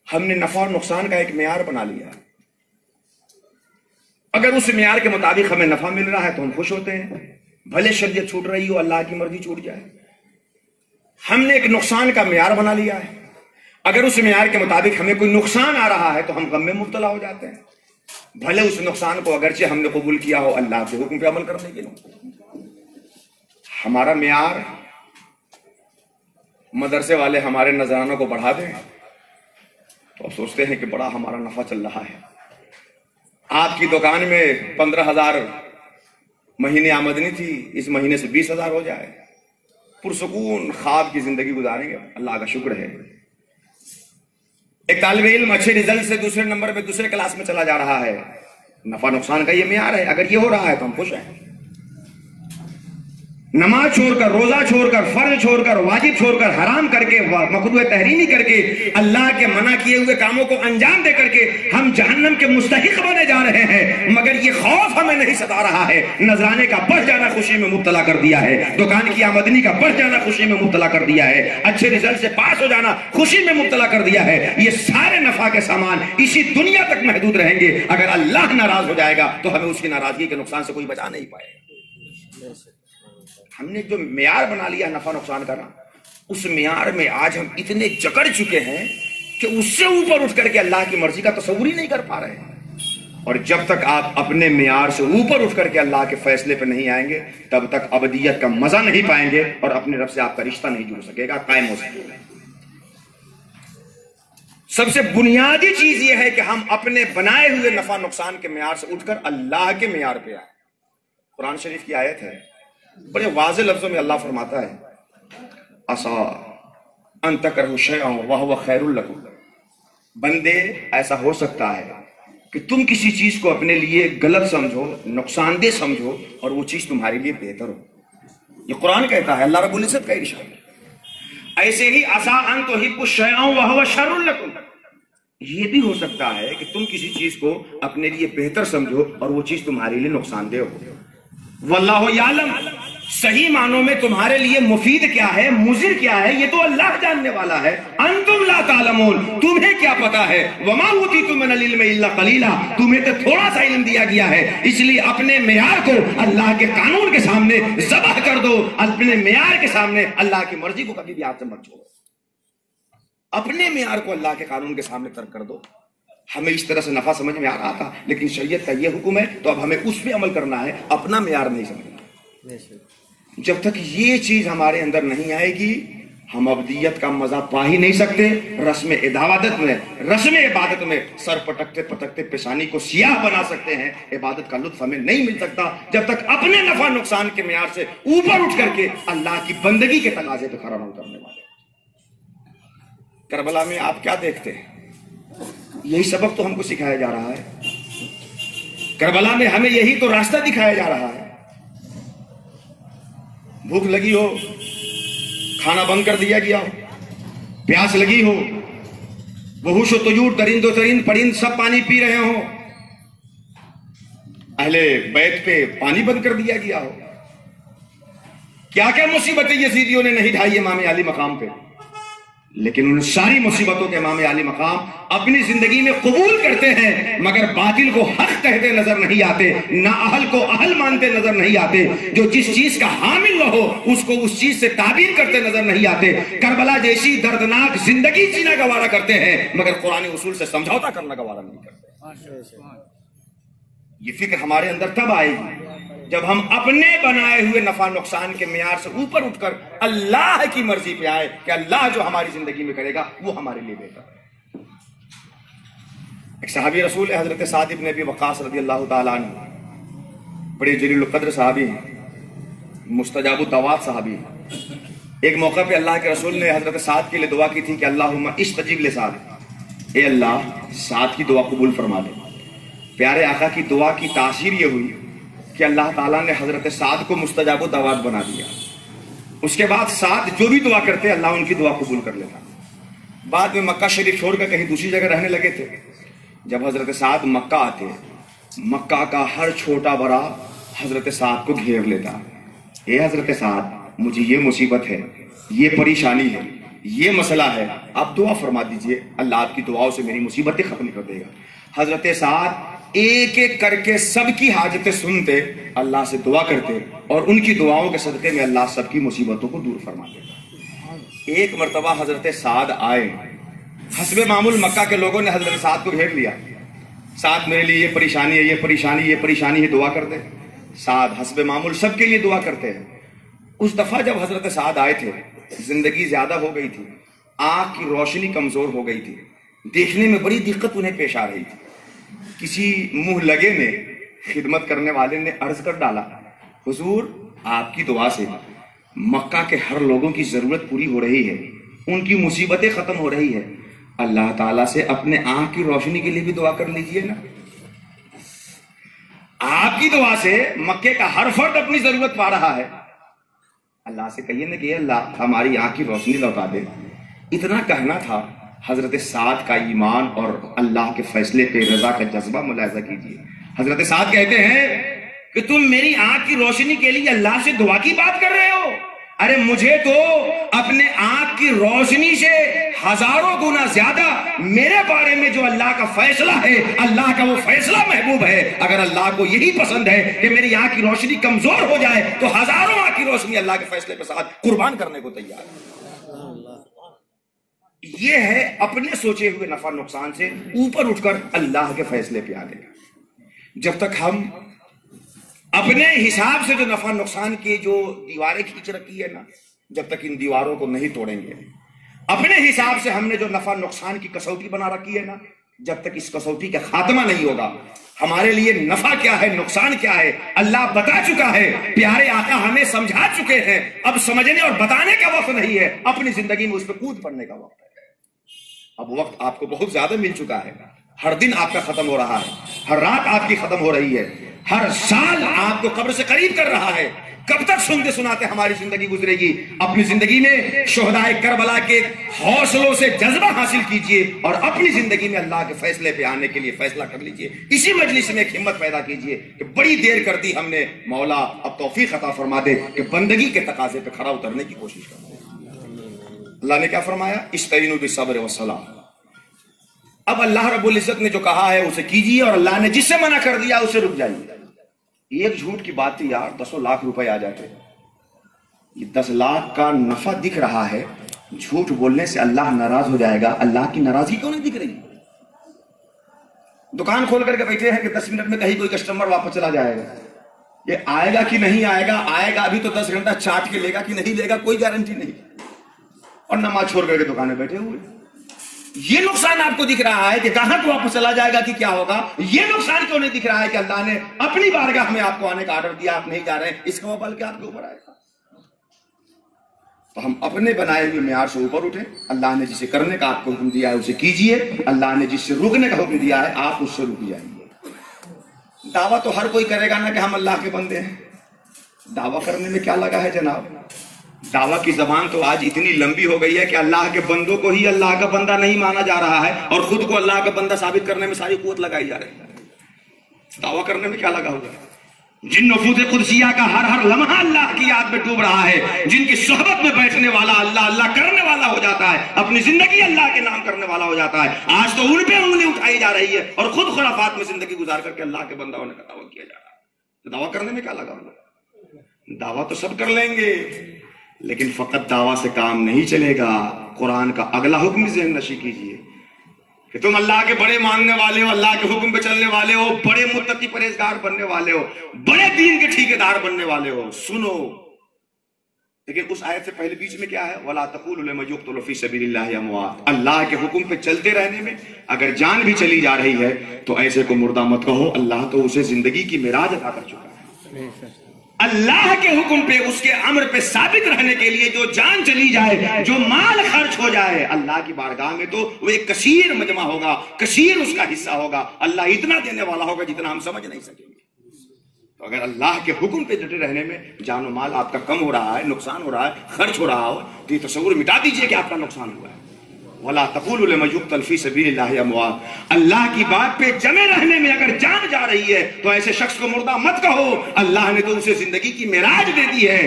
ہم نے نفع اور نقصان کا ایک معیار بنا لیا۔ اگر اس معیار کے مطابق ہمیں نفع مل رہا ہے تو ہم خوش ہوتے ہیں، بھلے شریعت چھوٹ رہی ہو، اللہ کی مرضی چھوٹ جائے۔ ہم نے ایک نقصان کا معیار بنا لیا ہے، اگر اس معیار کے مطابق ہمیں کوئی نقصان آ رہا ہے تو ہم غم میں مبتلا ہو جاتے ہیں، بھلے اس نقصان کو اگرچہ ہم نے قبول کیا ہو اللہ کے حکم پہ عمل کرنے کے لیے۔ ہمارا معیار، مدرسے والے ہمارے نذرانوں کو بڑھا دیں تو اب سوچتے ہیں کہ بڑا ہمارا نفع چل رہا ہے۔ آپ کی دکان میں 15,000 مہینے آمدنی تھی، اس مہینے سے 20,000 ہو جائے، پرسکون خواب کی زندگی گزاریں گے، اللہ کا شکر ہے۔ ایک طالب علم اچھے رزلٹ سے دوسرے نمبر پہ دوسرے کلاس میں چلا جا رہا ہے، نفع نقصان کا یہ معیار ہے، اگر یہ ہو رہا ہے تو ہم خوش ہیں۔ نماز چھوڑ کر، روزہ چھوڑ کر، فرض چھوڑ کر، واجب چھوڑ کر، حرام کر کے، مکروہ تحریمی کر کے، اللہ کے منع کیے ہوئے کاموں کو انجام دے کر کے ہم جہنم کے مستحق بنے جا رہے ہیں، مگر یہ خوف ہمیں نہیں ستا رہا ہے۔ نذرانے کا بڑھ جانا خوشی میں مبتلا کر دیا ہے، دکان کی آمدنی کا بڑھ جانا خوشی میں مبتلا کر دیا ہے، اچھے رزلٹ سے پاس ہو جانا خوشی میں مبتلا کر دیا ہے۔ یہ سارے نفع کے سامان اسی دنیا تک محدود رہیں گے، اگر اللہ ناراض ہو جائے گا تو ہمیں اس کی ناراضگی کے نقصان سے کوئی بچا نہیں پائے گا۔ ہم نے جو معیار بنا لیا نفع نقصان کا، اس معیار میں آج ہم اتنے جکڑ چکے ہیں کہ اس سے اوپر اٹھ کر کے اللہ کی مرضی کا تصور ہی نہیں کر پا رہے ہیں۔ اور جب تک آپ اپنے معیار سے اوپر اٹھ کر کے اللہ کے فیصلے پہ نہیں آئیں گے، تب تک ابدیت کا مزہ نہیں پائیں گے اور اپنے رب سے آپ کا رشتہ نہیں جڑ سکے گا، قائم ہو سکے گا۔ سب سے بنیادی چیز یہ ہے کہ ہم اپنے بنائے ہوئے نفع نقصان کے معیار سے اٹھ کر اللہ کے معیار پہ آئیں۔ قرآن شریف کی آیت ہے، بڑے واضح لفظوں میں اللہ فرماتا ہے، عَسَىٰ أَن تَكْرَهُوا شَيْئًا وَهُوَ خَيْرٌ لَكُمْ، بندے ایسا ہو سکتا ہے کہ تم کسی چیز کو اپنے لیے غلط سمجھو، نقصان دہ سمجھو، اور وہ چیز تمہارے لیے بہتر ہو۔ یہ قرآن کہتا ہے، اللہ رب العزت کا ارشاد ہے۔ ایسے ہی عَسَىٰ أَن تُحِبُّوا شَيْئًا وَهُوَ شَرٌّ لَكُمْ، یہ بھی ہو سکتا ہے کہ تم کسی چیز کو اپنے لیے بہتر سمجھو اور وہ چیز تمہارے لیے نقصان دہ ہو۔ واللہ یعلم، صحیح معنوں میں تمہارے لیے مفید کیا ہے، مضر کیا ہے، یہ تو اللہ جاننے والا ہے۔ انتم لا تعلمون، تمہیں کیا پتا ہے۔ وما اوتیتم من العلم الا قلیلا، تمہیں تو تھوڑا سا علم دیا گیا ہے، اس لیے اپنے معیار کو اللہ کے قانون کے سامنے ذبح کر دو، اپنے معیار کے سامنے اللہ کی مرضی کو کبھی بھی ہاتھ سے مت چھوڑو، اپنے معیار کو اللہ کے قانون کے سامنے ترک کر دو۔ ہمیں اس طرح سے نفع سمجھ میں آ رہا تھا، لیکن شریعت کا یہ حکم ہے تو اب ہمیں اس پہ عمل کرنا ہے، اپنا معیار نہیں سمجھنا۔ جب تک یہ چیز ہمارے اندر نہیں آئے گی، ہم ابدیت کا مزہ پا ہی نہیں سکتے۔ رسم عبادت میں سر پٹکتے پٹکتے پیشانی کو سیاہ بنا سکتے ہیں، عبادت کا لطف ہمیں نہیں مل سکتا جب تک اپنے نفع نقصان کے معیار سے اوپر اٹھ کر کے اللہ کی بندگی کے تقاضے پہ کھڑا نہ اترنے والے۔ کربلا میں آپ کیا دیکھتے ہیں؟ یہی سبق تو ہم کو سکھایا جا رہا ہے، کربلا میں ہمیں یہی تو راستہ دکھایا جا رہا ہے۔ بھوک لگی ہو، کھانا بند کر دیا گیا ہو، پیاس لگی ہو، وحوش و طیور، درند و ترین پرند سب پانی پی رہے ہوں، اہل بیت پہ پانی بند کر دیا گیا ہو، کیا کیا مصیبتیں یزیدیوں نے نہیں ڈھائی امام علی مقام پہ، لیکن ان ساری مصیبتوں کے امام علی مقام اپنی زندگی میں قبول کرتے ہیں، مگر باطل کو حق کہتے نظر نہیں آتے، نہ اہل کو اہل مانتے نظر نہیں آتے، جو جس چیز کا حامل نہ ہو اس کو اس چیز سے تعبیر کرتے نظر نہیں آتے، کربلا جیسی دردناک زندگی جینا گوارا کرتے ہیں، مگر قرآن اصول سے سمجھوتا کرنا گوارا نہیں کرتے۔ یہ فکر ہمارے اندر تب آئے گی جب ہم اپنے بنائے ہوئے نفع نقصان کے معیار سے اوپر اٹھ کر اللہ کی مرضی پہ آئے کہ اللہ جو ہماری زندگی میں کرے گا وہ ہمارے لیے بہتر ہے۔ ایک صحابی رسول حضرت سعد بن ابی وقاص رضی اللہ تعالیٰ عنہ، بڑے جلیل القدر صحابی ہیں، مستجاب الدعوات صحابی ہیں، ایک موقع پہ اللہ کے رسول نے حضرت سعد کے لیے دعا کی تھی کہ اللہم استجب لسعد، اے اللہ سعد کی دعا قبول فرما دے۔ پیارے آقا کی دعا کی تاثیر یہ ہوئی کہ اللہ تعالیٰ نے حضرت سعد کو مستجاب الدعوات بنا دیا۔ اس کے بعد سعد جو بھی دعا کرتے اللہ ان کی دعا قبول کر لیتا۔ بعد میں مکہ شریف چھوڑ کر کہیں دوسری جگہ رہنے لگے تھے۔ جب حضرت سعد مکہ آتے، مکہ کا ہر چھوٹا بڑا حضرت سعد کو گھیر لیتا۔ اے حضرت سعد، مجھے یہ مصیبت ہے، یہ پریشانی ہے، یہ مسئلہ ہے، آپ دعا فرما دیجئے، اللہ آپ کی دعاؤں سے میری مصیبتیں ختم کر دے گا۔ حضرت سعد ایک ایک کر کے سب کی حاجتیں سنتے، اللہ سے دعا کرتے، اور ان کی دعاؤں کے صدقے میں اللہ سب کی مصیبتوں کو دور فرما دیتا۔ ایک مرتبہ حضرت سعد آئے، حسب معمول مکہ کے لوگوں نے حضرت سعد کو گھیر لیا۔ سعد میرے لیے یہ پریشانی ہے، یہ پریشانی، یہ پریشانی ہے، دعا کر دے۔ سعد حسب معمول سب کے لیے دعا کرتے ہیں۔ اس دفعہ جب حضرت سعد آئے تھے، زندگی زیادہ ہو گئی تھی، آنکھ کی روشنی کمزور ہو گئی تھی، دیکھنے میں بڑی دقت انہیں پیش آ رہی تھی۔ کسی منہ لگے نے، خدمت کرنے والے نے عرض کر ڈالا، حضور آپ کی دعا سے مکہ کے ہر لوگوں کی ضرورت پوری ہو رہی ہے، ان کی مصیبتیں ختم ہو رہی ہے، اللہ تعالیٰ سے اپنے آنکھ کی روشنی کے لیے بھی دعا کر لیجئے نا۔ آپ کی دعا سے مکے کا ہر فرد اپنی ضرورت پا رہا ہے، اللہ سے کہیے نا کہ اللہ ہماری آنکھ کی روشنی لوٹا دے۔ اتنا کہنا تھا۔ حضرت سعد کا ایمان اور اللہ کے فیصلے پہ رضا کا جذبہ ملاحظہ کیجیے۔ حضرت سعد کہتے ہیں کہ تم میری آنکھ کی روشنی کے لیے اللہ سے دعا کی بات کر رہے ہو؟ ارے مجھے تو اپنے آنکھ کی روشنی سے ہزاروں گنا زیادہ میرے بارے میں جو اللہ کا فیصلہ ہے، اللہ کا وہ فیصلہ محبوب ہے۔ اگر اللہ کو یہی پسند ہے کہ میری آنکھ کی روشنی کمزور ہو جائے تو ہزاروں آنکھ کی روشنی اللہ کے فیصلے کے ساتھ قربان کرنے کو تیار ہے۔ یہ ہے اپنے سوچے ہوئے نفع نقصان سے اوپر اٹھ کر اللہ کے فیصلے پہ آ گئے۔ جب تک ہم اپنے حساب سے جو نفع نقصان کی جو دیواریں کھینچ رکھی ہے نا، جب تک ان دیواروں کو نہیں توڑیں گے، اپنے حساب سے ہم نے جو نفع نقصان کی کسوٹی بنا رکھی ہے نا، جب تک اس کسوٹی کا خاتمہ نہیں ہوگا، ہمارے لیے نفع کیا ہے، نقصان کیا ہے، اللہ بتا چکا ہے، پیارے آقا ہمیں سمجھا چکے ہیں۔ اب سمجھنے اور بتانے کا وقت نہیں ہے، اپنی زندگی میں اس پہ کود پڑنے کا وقت ہے۔ اب وقت آپ کو بہت زیادہ مل چکا ہے، ہر دن آپ کا ختم ہو رہا ہے، ہر رات آپ کی ختم ہو رہی ہے، ہر سال آپ کو قبر سے قریب کر رہا ہے۔ کب تک سنتے سناتے ہماری زندگی گزرے گی؟ اپنی زندگی میں شہدائے کربلا کے حوصلوں سے جذبہ حاصل کیجئے اور اپنی زندگی میں اللہ کے فیصلے پہ آنے کے لیے فیصلہ کر لیجئے۔ اسی مجلس میں ایک ہمت پیدا کیجئے کہ بڑی دیر کر دی ہم نے، مولا اب توفیق عطا فرما دے کہ بندگی کے تقاضے پہ کھڑا اترنے کی کوشش کریں۔ اللہ نے کیا فرمایا؟ استعینوا بالصبر والصلاۃ۔ اب اللہ رب العزت نے جو کہا ہے اسے کیجئے، اور اللہ نے جس سے منع کر دیا اسے رک جائیے۔ ایک جھوٹ کی بات تھی یار، 10 لاکھ روپے آ جاتے، یہ 10 لاکھ کا نفع دکھ رہا ہے، جھوٹ بولنے سے اللہ ناراض ہو جائے گا، اللہ کی ناراضگی کیوں نہیں دکھ رہی؟ دکان کھول کر کے بیٹھے ہیں کہ 10 منٹ میں کہیں کوئی کسٹمر واپس چلا جائے گا، یہ آئے گا کہ نہیں آئے گا، آئے گا ابھی تو 10 گھنٹہ چاٹ کے لے گا کہ نہیں لے گا، کوئی گارنٹی نہیں، اور نماز چھوڑ کر کے دکان میں بیٹھے ہوئے۔ یہ نقصان آپ کو دکھ رہا ہے کہ کہاں تو واپس چلا جائے گا کہ کیا ہوگا؟ یہ نقصان کیوں نہیں دکھ رہا ہے کہ اللہ نے اپنی بارگاہ میں آپ کو آنے کا آرڈر دیا، آپ نہیں جا رہے ہیں، اس کا وبال کیا آپ کے اوپر آئے گا؟ تو ہم اپنے بنائے ہوئے معیار سے اوپر اٹھیں۔ اللہ نے جسے کرنے کا آپ کو حکم دیا ہے اسے کیجئے، اللہ نے جس سے رکنے کا حکم دیا ہے آپ اس سے رک جائیے۔ دعویٰ تو ہر کوئی کرے گا نا کہ ہم اللہ کے بندے ہیں، دعویٰ کرنے میں کیا لگا ہے جناب؟ دعویٰ کی زبان تو آج اتنی لمبی ہو گئی ہے کہ اللہ کے بندوں کو ہی اللہ کا بندہ نہیں مانا جا رہا ہے، اور خود کو اللہ کا بندہ ثابت کرنے میں ساری قوت لگائی جا رہی ہے۔ دعویٰ کرنے میں کیا لگا ہوگا؟ جن نفوذ قدسیہ کا ہر لمحہ اللہ کی یاد میں ڈوب رہا ہے، جن کی صحبت میں بیٹھنے والا اللہ کرنے والا ہو جاتا ہے، اپنی زندگی اللہ کے نام کرنے والا ہو جاتا ہے، آج تو ان پہ انگلی اٹھائی جا رہی ہے اور خود خرافات میں زندگی گزار کر کے اللہ کے بندہ ہونے کا دعویٰ کیا جا رہا ہے۔ تو دعویٰ کرنے میں کیا لگا ہوگا؟ دعویٰ تو سب کر لیں گے، لیکن فقط دعویٰ سے کام نہیں چلے گا۔ قرآن کا اگلا حکم بھی ذہن نشی کیجئے کہ تم اللہ کے بڑے ماننے والے ہو، اللہ کے حکم پہ چلنے والے ہو، بڑے متقی پرہیزگار بننے والے ہو، بڑے دین کے ٹھیکیدار بننے والے ہو، سنو۔ لیکن اس آیت سے پہلے بیچ میں کیا ہے؟ وَلَا تَقُولُوا لِمَن يُقْتَلُ فِي سَبِيلِ اللَّهِ أَمْوَاتٌ۔ اللہ کے حکم پہ چلتے رہنے میں اگر جان بھی چلی جا رہی ہے تو ایسے کو مردہ مت کہو، اللہ تو اسے زندگی کی معراج عطا کر چکا ہے۔ اللہ کے حکم پہ، اس کے امر پہ ثابت رہنے کے لیے جو جان چلی جائے، جو مال خرچ ہو جائے، اللہ کی بارگاہ میں تو وہ ایک کثیر مجمع ہوگا، کثیر اس کا حصہ ہوگا، اللہ اتنا دینے والا ہوگا جتنا ہم سمجھ نہیں سکیں گے۔ تو اگر اللہ کے حکم پہ ڈٹے رہنے میں جان و مال آپ کا کم ہو رہا ہے، نقصان ہو رہا ہے، خرچ ہو رہا ہو، تو یہ تصور مٹا دیجئے کہ آپ کا نقصان ہوا ہے۔ وَلَا تَقُولُوا لِمَنْ يُقْتَلْ فِي سَبِيلِ اللَّهِ أَمْوَاتٌ، اللہ کی بات پہ جمے رہنے میں اگر جان جا رہی ہے تو ایسے شخص کو مردہ مت کہو، اللہ نے تو اسے زندگی کی معراج دے دی ہے،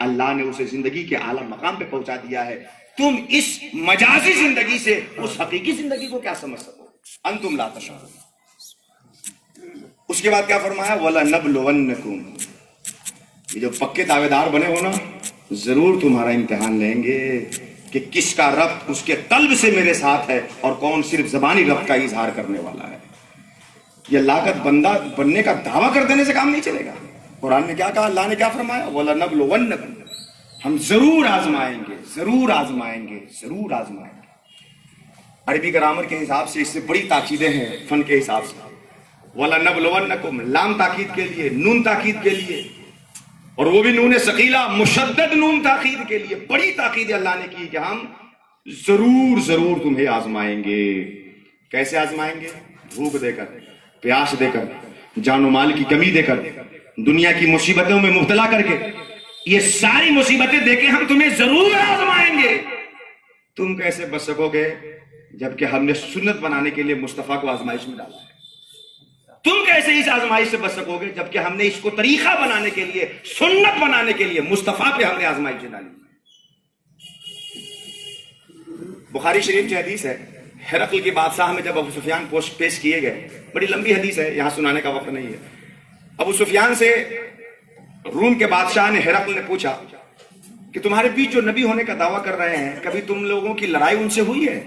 اللہ نے اسے زندگی کے اعلیٰ مقام پہ پہنچا دیا ہے۔ تم اس مجازی زندگی سے اس حقیقی زندگی کو کیا سمجھ سکو؟ انتم لا تشعرون۔ اس کے بعد کیا فرمایا؟ وَلَنَبْلُوَنَّكُمْ، یہ جو پکے دعوے دار بنے ہو نا، ضرور تمہارا امتحان لیں گے کہ کس کا ربط اس کے قلب سے میرے ساتھ ہے اور کون صرف زبانی ربط کا اظہار کرنے والا ہے۔ یہ اللہ کا بندہ بننے کا دعویٰ کر دینے سے کام نہیں چلے گا۔ قرآن میں کیا کہا؟ اللہ نے کیا فرمایا؟ وَلَنَبْلُوَنَّكُمْ، ہم ضرور آزمائیں گے، ضرور آزمائیں گے، ضرور آزمائیں گے۔ عربی گرامر کے حساب سے اس سے بڑی تاکیدیں ہیں فن کے حساب سے۔ وَلَنَبْلُوَنَّكُمْ، لام تاکید کے لیے، نون تاکید کے لیے، اور وہ بھی نون ثقیلہ مشدد نون تاکید کے لیے، بڑی تاکید اللہ نے کی کہ ہم ضرور ضرور تمہیں آزمائیں گے۔ کیسے آزمائیں گے؟ بھوک دے کر، پیاس دے کر، جان و مال کی کمی دے کر، دنیا کی مصیبتوں میں مبتلا کر کے، یہ ساری مصیبتیں دے کے ہم تمہیں ضرور آزمائیں گے۔ تم کیسے بچ سکو گے جبکہ ہم نے سنت بنانے کے لیے مصطفیٰ کو آزمائش میں ڈالا ہے؟ تم کیسے اس آزمائش سے بچ سکو گے جبکہ ہم نے اس کو طریقہ بنانے کے لیے، سنت بنانے کے لیے مصطفیٰ پہ ہم نے آزمائش ڈالی؟ بخاری شریف کی حدیث ہے، ہرقل کے بادشاہ میں جب ابو سفیان پیش کیے گئے، بڑی لمبی حدیث ہے، یہاں سنانے کا وقت نہیں ہے۔ ابو سفیان سے روم کے بادشاہ نے، ہرقل نے پوچھا کہ تمہارے بیچ جو نبی ہونے کا دعویٰ کر رہے ہیں، کبھی تم لوگوں کی لڑائی ان سے ہوئی ہے؟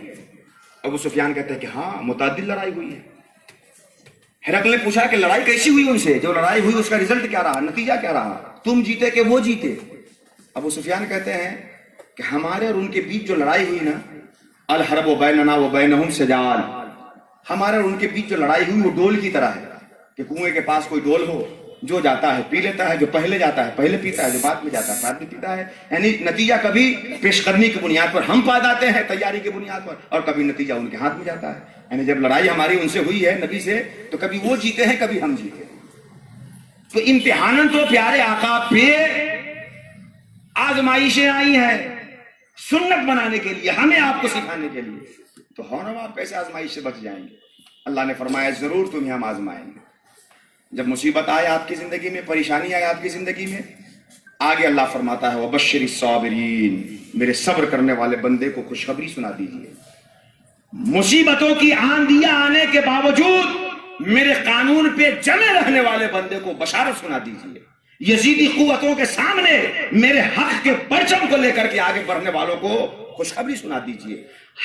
ابو سفیان کہتے ہیں کہ ہاں، متعدد لڑائی ہوئی ہے۔ ہرقل نے پوچھا کہ لڑائی کیسی ہوئی ان سے؟ جو لڑائی ہوئی اس کا رزلٹ کیا رہا، نتیجہ کیا رہا؟ تم جیتے کہ وہ جیتے؟ ابو سفیان کہتے ہیں کہ ہمارے اور ان کے بیچ جو لڑائی ہوئی نا، الحرب بیننا و بینہم سجال، ہمارے اور ان کے بیچ جو لڑائی ہوئی وہ ڈول کی طرح ہے کہ کنویں کے پاس کوئی ڈول ہو، جو جاتا ہے پی لیتا ہے، جو پہلے جاتا ہے پہلے پیتا ہے، جو بعد میں جاتا ہے بعد میں پیتا ہے۔ یعنی نتیجہ کبھی پیش کرنے کی بنیاد پر ہم پا جاتے ہیں، تیاری کی بنیاد پر، اور کبھی نتیجہ ان کے ہاتھ میں جاتا ہے۔ یعنی جب لڑائی ہماری ان سے ہوئی ہے نبی سے، تو کبھی وہ جیتے ہیں کبھی ہم جیتے ہیں۔ تو امتحاناً تو پیارے آقا پہ آزمائشیں آئی ہیں سنت بنانے کے لیے، ہمیں آپ کو سکھانے کے لیے، تو ہم آپ کیسے آزمائش سے بچ جائیں گے؟ اللہ نے فرمایا ضرور تمہیں ہم آزمائیں گے۔ جب مصیبت آئے آپ کی زندگی میں، پریشانی آئے آپ کی زندگی میں، آگے اللہ فرماتا ہے وَبَشِّرِ الصَّابِرِينَ، میرے صبر کرنے والے بندے کو خوشخبری سنا دیجئے۔ مصیبتوں کی آندیاں آنے کے باوجود میرے قانون پہ جمے رہنے والے بندے کو بشارت سنا دیجئے۔ یزیدی قوتوں کے سامنے میرے حق کے پرچم کو لے کر کے آگے بڑھنے والوں کو خوشخبری سنا دیجئے۔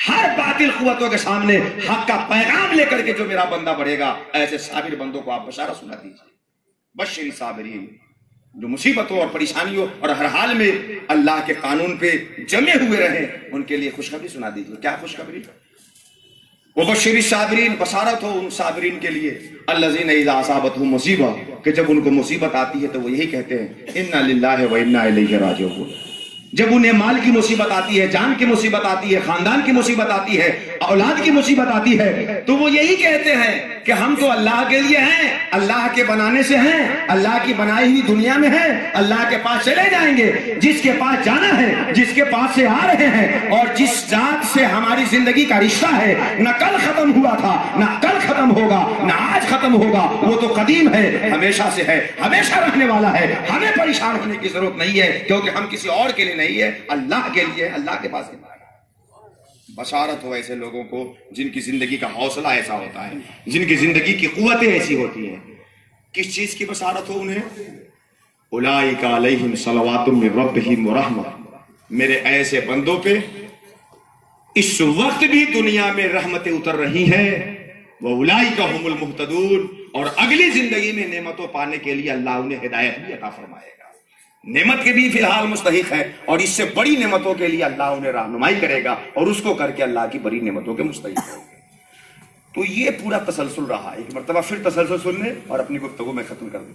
ہر باطل قوتوں کے سامنے حق کا پیغام لے کر کے جو میرا بندہ بڑھے گا، ایسے صابر بندوں کو آپ بشارت سنا دیجئے۔ بشری صابرین، جو مصیبتوں اور پریشانیوں اور ہر حال میں اللہ کے قانون پہ جمے ہوئے رہیں، ان کے لیے خوشخبری سنا دیجئے۔ کیا خوشخبری؟ وبشر الصابرین، بشارت ہو ان صابرین کے لیے، الذین اذا اصابتهم مصیبہ، کہ جب ان کو مصیبت آتی ہے تو وہ یہی کہتے ہیں انا للہ و انا الیہ راجعون۔ جب انہیں مال کی مصیبت آتی ہے، جان کی مصیبت آتی ہے، خاندان کی مصیبت آتی ہے، اولاد کی مصیبت آتی ہے، تو وہ یہی کہتے ہیں کہ ہم تو اللہ کے لیے ہیں، اللہ کے بنانے سے ہیں، اللہ کی بنائی ہوئی دنیا میں ہیں، اللہ کے پاس چلے جائیں گے، جس کے پاس جانا ہے، جس کے پاس سے آ رہے ہیں، اور جس ذات سے ہماری زندگی کا رشتہ ہے، نہ کل ختم ہوا تھا، نہ کل ختم ہوگا، نہ آج ختم ہوگا، وہ تو قدیم ہے، ہمیشہ سے ہے، ہمیشہ رہنے والا ہے۔ ہمیں پریشان ہونے کی ضرورت نہیں ہے، کیونکہ ہم کسی اور کے لیے نہیں ہے، اللہ کے لیے، اللہ کے پاس ہے۔ بشارت ہو ایسے لوگوں کو جن کی زندگی کا حوصلہ ایسا ہوتا ہے، جن کی زندگی کی قوتیں ایسی ہوتی ہیں۔ کس چیز کی بشارت ہو انہیں؟ اولئک علیہم صلوات من ربہم ورحمہ، میرے ایسے بندوں پہ اس وقت بھی دنیا میں رحمتیں اتر رہی ہیں، وَأُولَئِكَ هُمُ الْمُهْتَدُونَ، اور اگلی زندگی میں نعمتوں پانے کے لیے اللہ انہیں ہدایت بھی عطا فرمائے گا۔ نعمت کے بھی فی الحال مستحق ہے، اور اس سے بڑی نعمتوں کے لیے اللہ انہیں رہنمائی کرے گا، اور اس کو کر کے اللہ کی بڑی نعمتوں کے مستحق ہوں گے۔ تو یہ پورا تسلسل رہا، ایک مرتبہ پھر تسلسل سن لیں اور اپنی گفتگو میں ختم کر دیں۔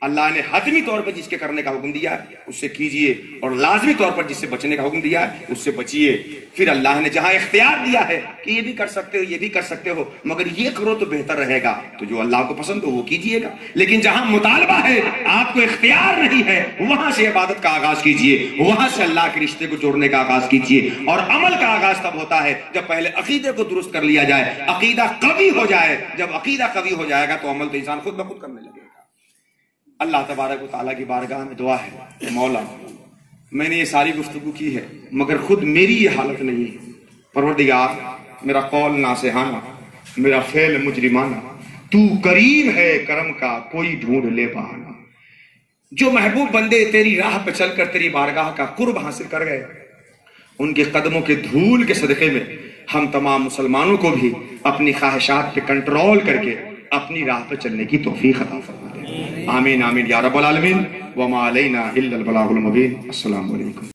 اللہ نے حتمی طور پر جس کے کرنے کا حکم دیا ہے اس سے کیجئے، اور لازمی طور پر جس سے بچنے کا حکم دیا ہے اس سے بچیے۔ پھر اللہ نے جہاں اختیار دیا ہے کہ یہ بھی کر سکتے ہو، یہ بھی کر سکتے ہو، مگر یہ کرو تو بہتر رہے گا، تو جو اللہ کو پسند ہو وہ کیجئے گا۔ لیکن جہاں مطالبہ ہے، آپ کو اختیار نہیں ہے، وہاں سے عبادت کا آغاز کیجئے، وہاں سے اللہ کے رشتے کو جوڑنے کا آغاز کیجئے۔ اور عمل کا آغاز تب ہوتا ہے جب پہلے عقیدے کو درست کر لیا جائے، عقیدہ قوی ہو جائے۔ جب عقیدہ قوی ہو جائے گا تو عمل تو انسان خود بخود کرنے لگے گا۔ اللہ تبارک و تعالیٰ کی بارگاہ میں دعا ہے کہ مولا میں نے یہ ساری گفتگو کی ہے مگر خود میری یہ حالت نہیں ہے، پروردگار میرا قول ناصحانہ، میرا فعل مجرمانہ، تو کریم ہے کرم کا کوئی ڈھونڈ لے بہانہ۔ جو محبوب بندے تیری راہ پہ چل کر تیری بارگاہ کا قرب حاصل کر گئے، ان کے قدموں کے دھول کے صدقے میں ہم تمام مسلمانوں کو بھی اپنی خواہشات پہ کنٹرول کر کے اپنی راہ پہ چلنے کی توفیق عطا فرما دے۔ آمین آمین یا رب العالمین۔ وما علینا الا البلاغ المبین۔ السلام علیکم۔